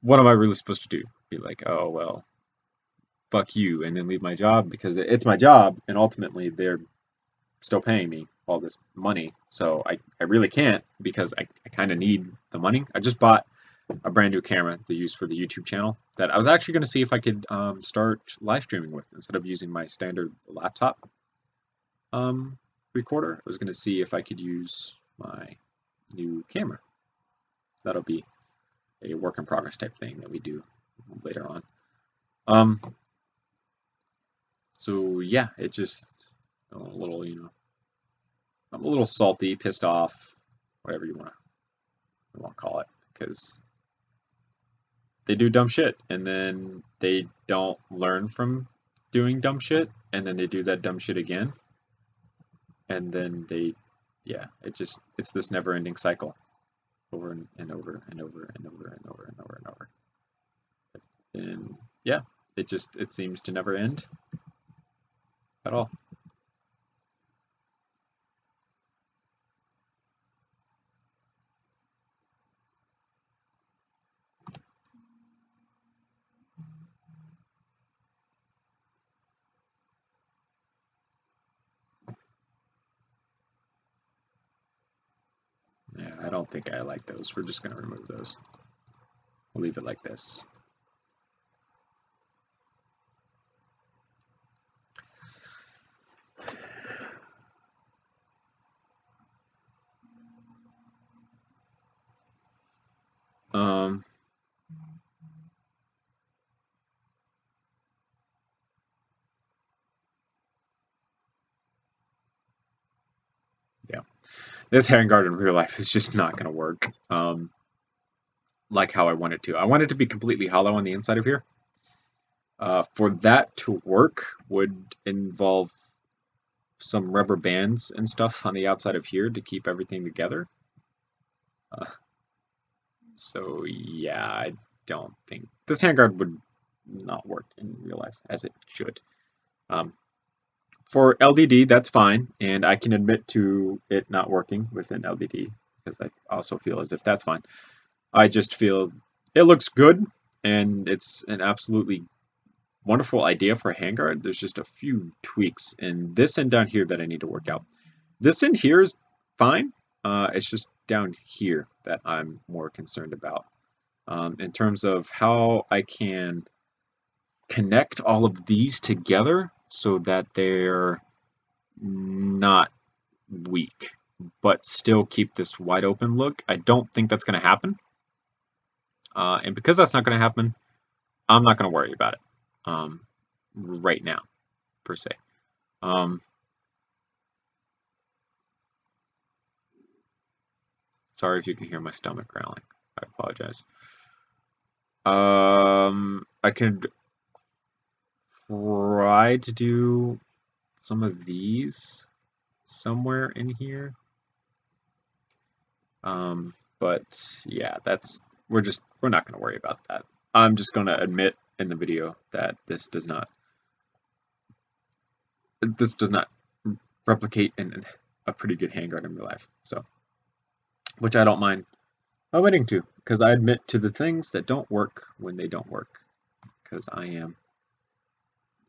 what am I really supposed to do? Be like, oh well, fuck you, and then leave my job because it's my job, and ultimately they're still paying me all this money, so I really can't because I kind of need the money. I just bought a brand new camera to use for the YouTube channel that I was actually going to see if I could start live streaming with instead of using my standard laptop recorder. I was going to see if I could use my new camera. That'll be a work in progress type thing that we do later on. So yeah, it just a little, I'm a little salty, pissed off, whatever you want to call it, because they do dumb shit and then they don't learn from doing dumb shit, and then they do that dumb shit again, and then it's this never-ending cycle over and over and over and over and over and over and over. And yeah, it seems to never end at all. Yeah, I don't think I like those. We're just going to remove those. We'll leave it like this. Yeah, this herring guard in real life is just not going to work like how I want it to. I want it to be completely hollow on the inside of here. For that to work would involve some rubber bands and stuff on the outside of here to keep everything together. So yeah, don't think this handguard would not work in real life as it should. For LDD, that's fine, and I can admit to it not working within LDD because I also feel as if that's fine. I just feel it looks good, and it's an absolutely wonderful idea for a handguard. There's just a few tweaks in this end down here that I need to work out. This end here is fine. It's just down here that I'm more concerned about in terms of how I can connect all of these together so that they're not weak, but still keep this wide open look. I don't think that's going to happen. And because that's not going to happen, I'm not going to worry about it right now, per se. Sorry if you can hear my stomach growling. I apologize. I could try to do some of these somewhere in here. But yeah, we're not going to worry about that. I'm just going to admit in the video that this does not replicate a pretty good handguard in real life. So, which I don't mind admitting to, because I admit to the things that don't work when they don't work, because I am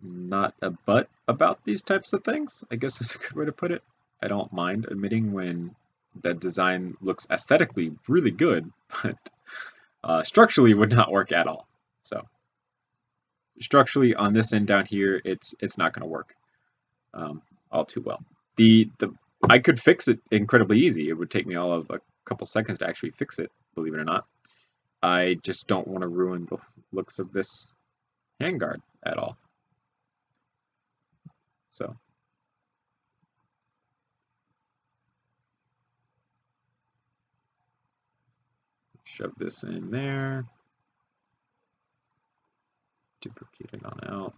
not a butt about these types of things, I guess is a good way to put it. I don't mind admitting when that design looks aesthetically really good, but structurally would not work at all. So structurally on this end down here, it's not going to work all too well. I could fix it incredibly easy. It would take me all of a couple seconds to actually fix it, believe it or not. I just don't want to ruin the looks of this handguard at all. So shove this in there, duplicate it on out.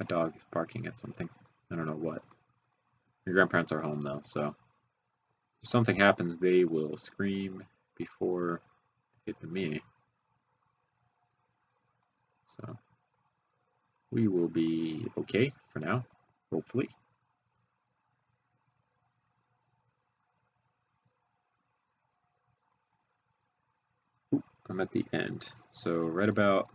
A dog is barking at something. I don't know what. Your grandparents are home though, so if something happens, they will scream before they get to me. So we will be okay for now, hopefully. Ooh, I'm at the end. So right about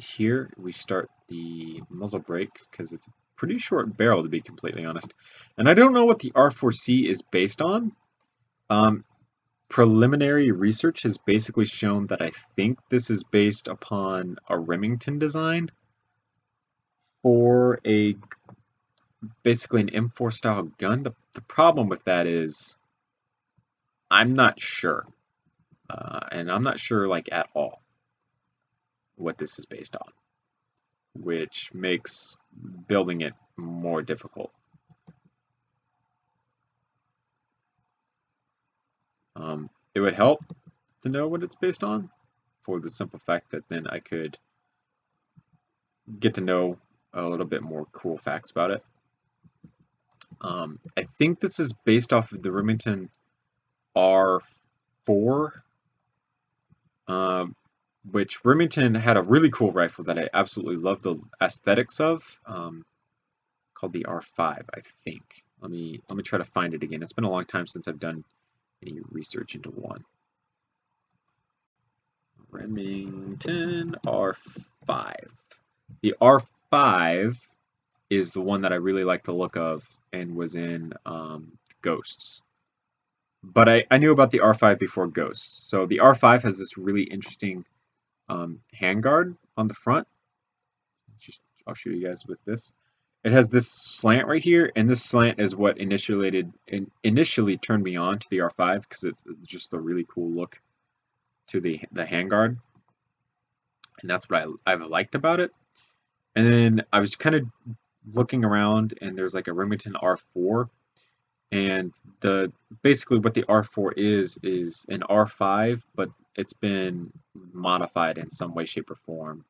here we start the muzzle brake because it's a pretty short barrel, to be completely honest. And I don't know what the R4C is based on. Preliminary research has basically shown that I think this is based upon a Remington design for basically an M4 style gun. The problem with that is I'm not sure, and I'm not sure like at all what this is based on, which makes building it more difficult. It would help to know what it's based on, for the simple fact that then I could get to know a little bit more cool facts about it. I think this is based off of the Remington R4, which Remington had a really cool rifle that I absolutely love the aesthetics of, called the R5, I think. Let me try to find it again. It's been a long time since I've done any research into one. Remington R5. The R5 is the one that I really like the look of and was in Ghosts. But I knew about the R5 before Ghosts. So the R5 has this really interesting handguard on the front. I'll show you guys with this. It has this slant right here, and this slant is what initially turned me on to the R5 because it's just a really cool look to the handguard, and that's what I've liked about it. And then I was kind of looking around, and there's like a Remington R4, and basically what the R4 is an R5, but it's been modified in some way, shape, or form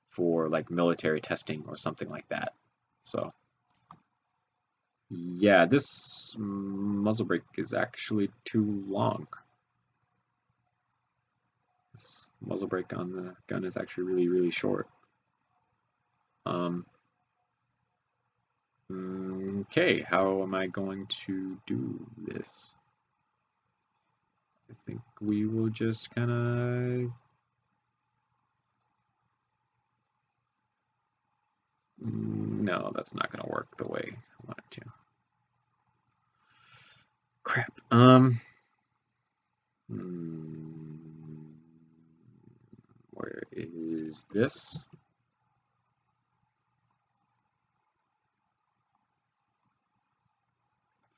for like military testing or something like that. So Yeah, this muzzle brake is actually too long. This muzzle brake on the gun is actually really, really short. Okay, how am I going to do this? I think we will just kind of... No, that's not going to work the way I want it to. Crap. Where is this?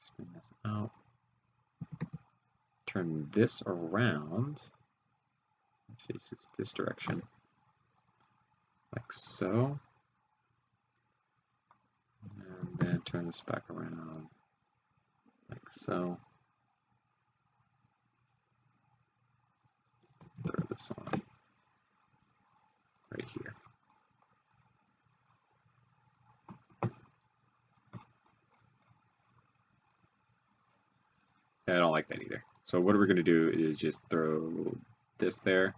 Extend this out. Turn this around. It faces this direction. Like so. And then turn this back around. Like so. Throw this on. Right here. I don't like that either. So what we're going to do is just throw this there,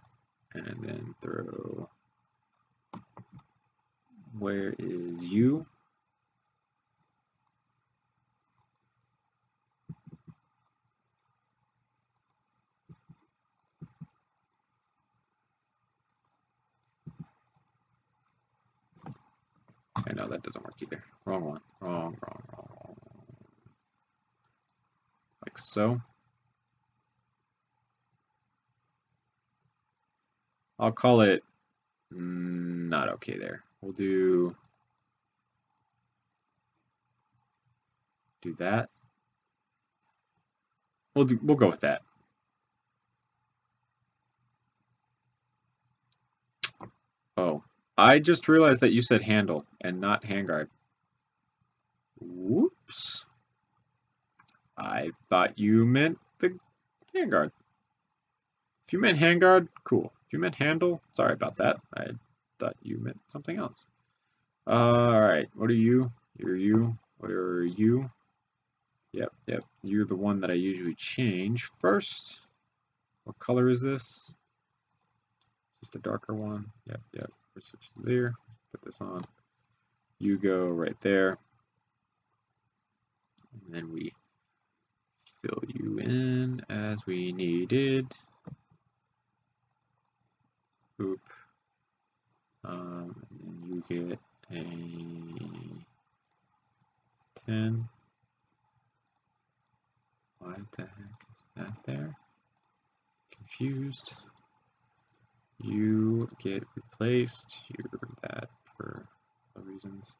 and then throw, where is you? I know that doesn't work either. Wrong one. Wrong. Like so. I'll call it not okay there. We'll do that. We'll go with that. Oh, I just realized that you said handle and not handguard. Whoops. I thought you meant the handguard. If you meant handguard, cool. If you meant handle, sorry about that. I thought you meant something else. Alright, what are you? You're you. What are you? Yep. You're the one that I usually change first. What color is this? Is this the darker one? Yep. We're switch to there. Put this on. You go right there. And then we fill you in as we needed. Boop. And then you get a 10. Why the heck is that there? Confused. You get replaced. You're that for other reasons.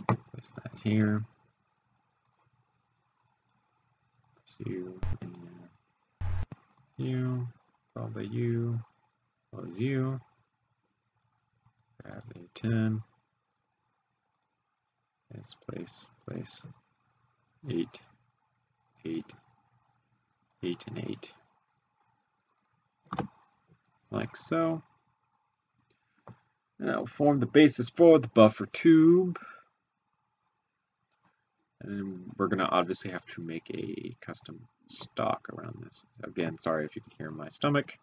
Place that here. You and you. Followed by you. Follows you. Grab a 10. Yes, place. 8, 8, 8, and 8. Like so. And that will form the basis for the buffer tube. And we're going to obviously have to make a custom stock around this. Again, sorry if you can hear my stomach.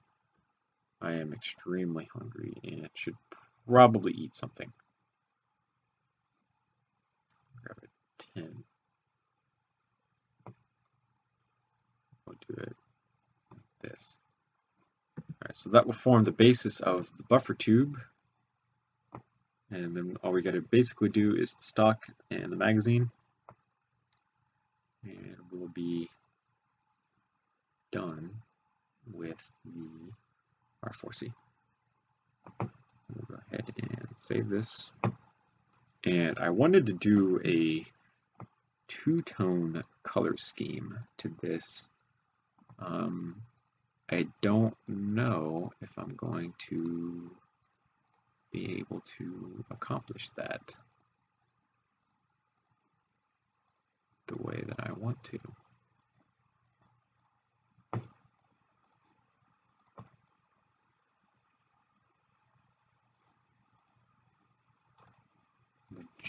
I am extremely hungry and should probably eat something. Grab a 10. We'll do it like this. Alright, so that will form the basis of the buffer tube. And then all we got to basically do is the stock and the magazine. And we'll be done with the R4C. We'll go ahead and save this. And I wanted to do a two-tone color scheme to this. I don't know if I'm going to be able to accomplish that the way that I want to.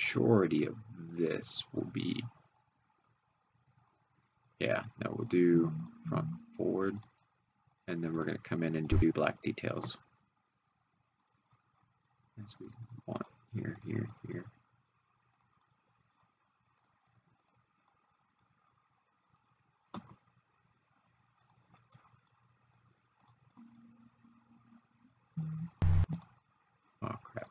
majority of this will be, yeah, now we'll do front forward, and then we're going to come in and do black details as we want here, here, here. Oh crap.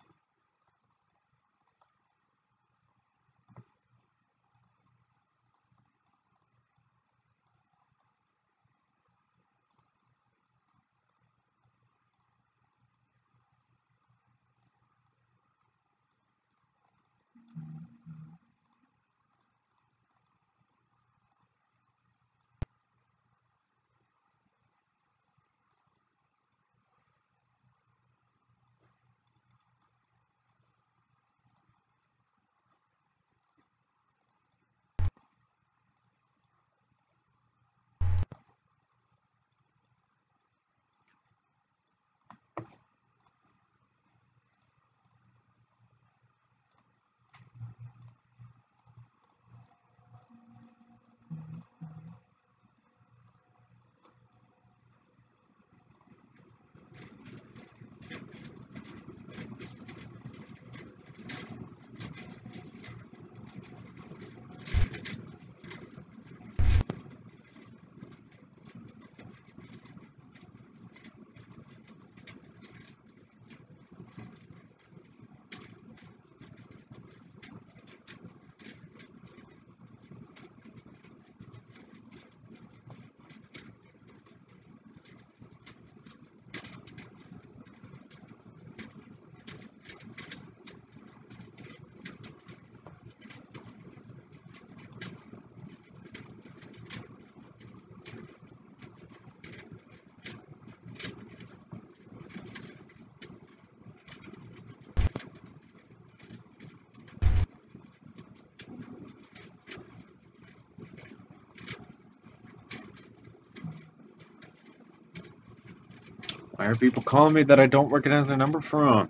Why are people calling me that I don't recognize their number from?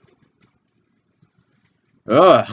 Ugh.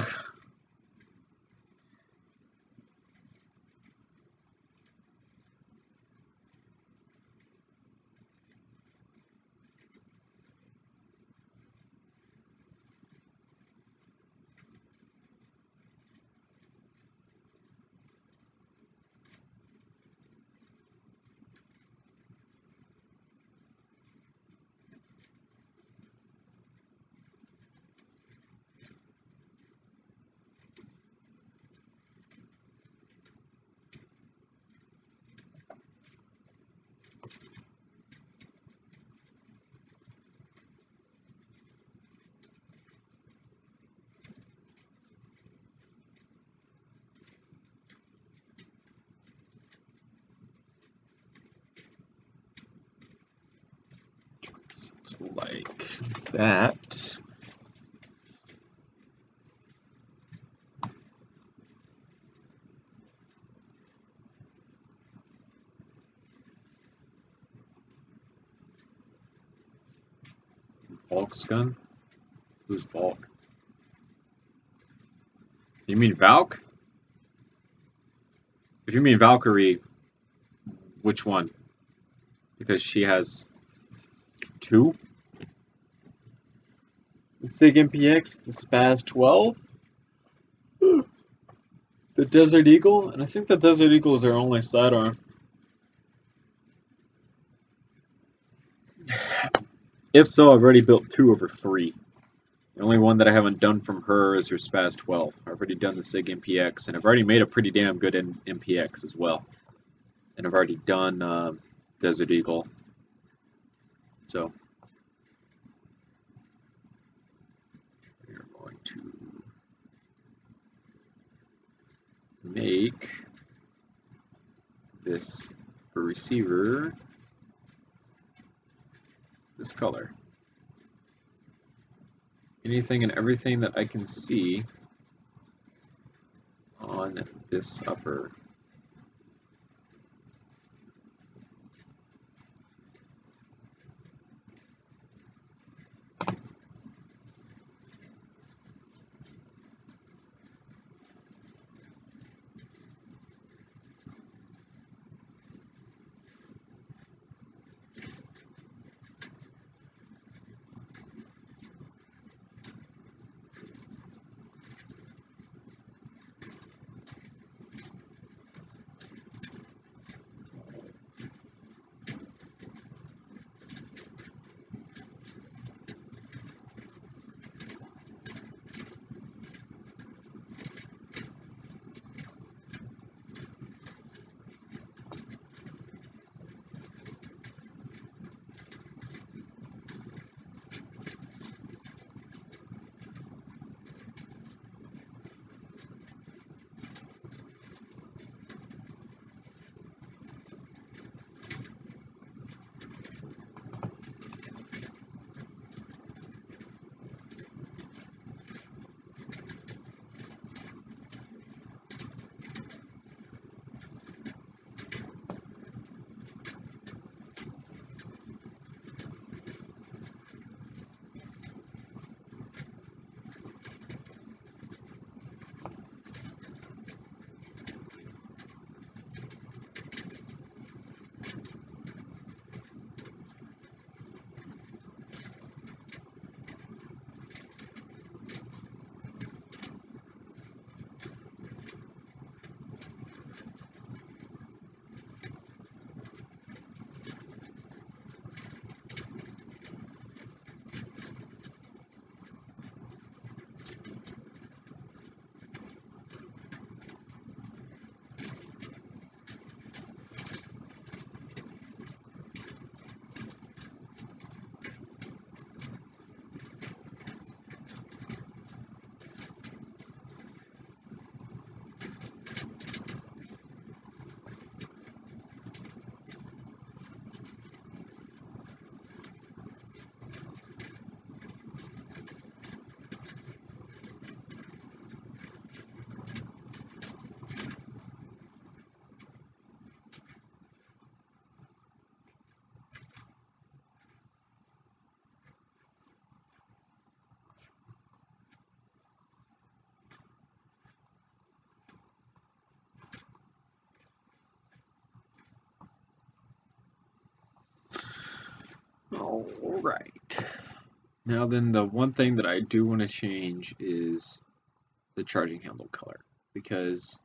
Like that. Valk's gun? Who's Valk? You mean Valk? If you mean Valkyrie, which one? Because she has two? The SIG MPX, the Spaz 12, the Desert Eagle, and I think the Desert Eagle is her only sidearm. If so, I've already built 2 over 3. The only one that I haven't done from her is her Spaz 12. I've already done the SIG MPX, and I've already made a pretty damn good MPX as well. And I've already done Desert Eagle. So we're going to make this receiver this color. Anything and everything that I can see on this upper. Alright. Now then, the one thing that I do want to change is the charging handle color, because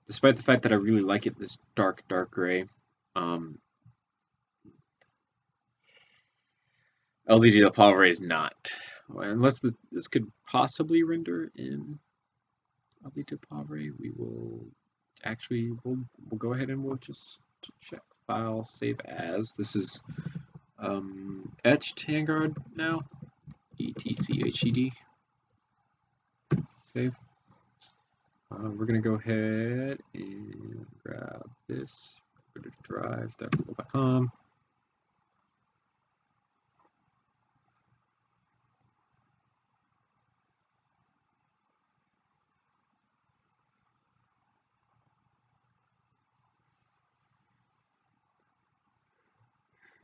despite the fact that I really like it this dark gray, LD del Pobre is not. Unless this could possibly render in LD del Pobre, we'll go ahead and we'll just check file, save as. This is etched handguard now, ETCHED. Save. We're gonna go ahead and grab this, go to drive.google.com.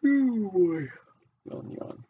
Oh boy. Yawn.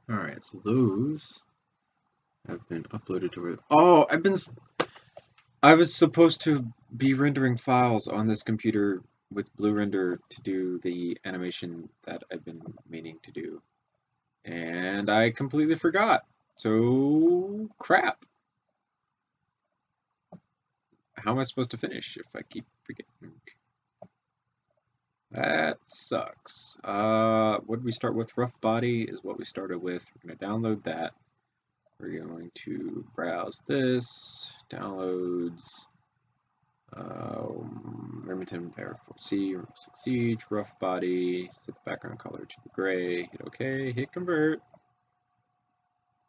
Alright, so those have been uploaded to where... Oh, I was supposed to be rendering files on this computer with Blue Render to do the animation that I've been meaning to do. And I completely forgot. So, crap. How am I supposed to finish if I keep forgetting? That sucks. What did we start with? Rough Body is what we started with. We're going to download that. We're going to browse this, downloads, Remington R4C, Siege, Rough Body, set the background color to the gray, hit OK, hit convert.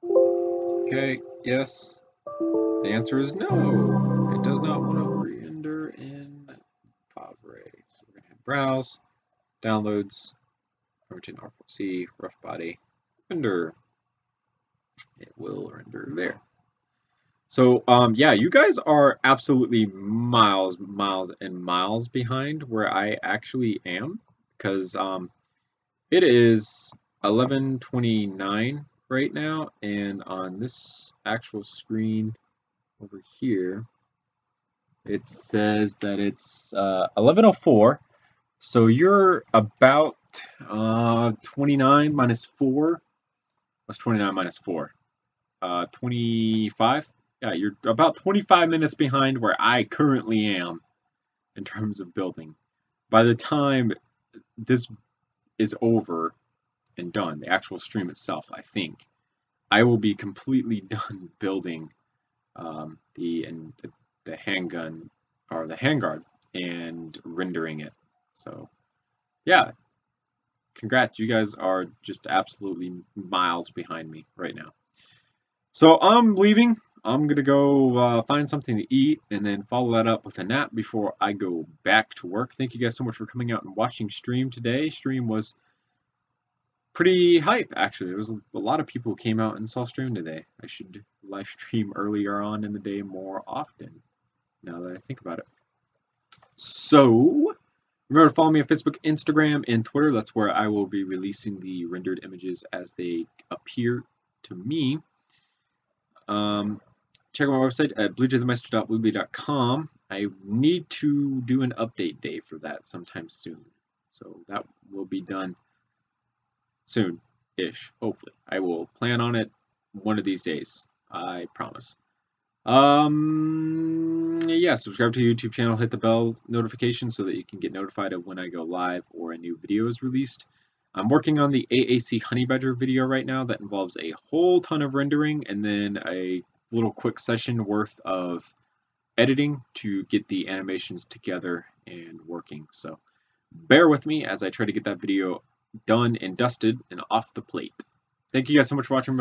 Okay, yes. The answer is no. It does not want to render in Pobre. So we're going to hit browse, downloads, Remington R4C, Rough Body, render. It will render there. So, yeah, you guys are absolutely miles and miles behind where I actually am, because it is 11:29 right now, and on this actual screen over here, it says that it's 11:04. So you're about 29 minus 4. What's 29 minus 4? 25. Yeah, you're about 25 minutes behind where I currently am in terms of building. By the time this is over and done, the actual stream itself, I think, I will be completely done building the handgun or the handguard and rendering it. So, yeah, congrats. You guys are just absolutely miles behind me right now. So I'm leaving. I'm gonna go find something to eat and then follow that up with a nap before I go back to work. Thank you guys so much for coming out and watching stream today. Stream was pretty hype, actually. There was a lot of people who came out and saw stream today. I should live stream earlier on in the day more often, now that I think about it. So remember to follow me on Facebook, Instagram, and Twitter. That's where I will be releasing the rendered images as they appear to me. Check out my website at bluejaythemeister.bluebee.com. I need to do an update day for that sometime soon. So that will be done soon-ish, hopefully. I will plan on it one of these days, I promise. Yeah, subscribe to the YouTube channel, hit the bell notification so that you can get notified of when I go live or a new video is released. I'm working on the AAC Honey Badger video right now that involves a whole ton of rendering and then a little quick session worth of editing to get the animations together and working. So bear with me as I try to get that video done and dusted and off the plate. Thank you guys so much for watching.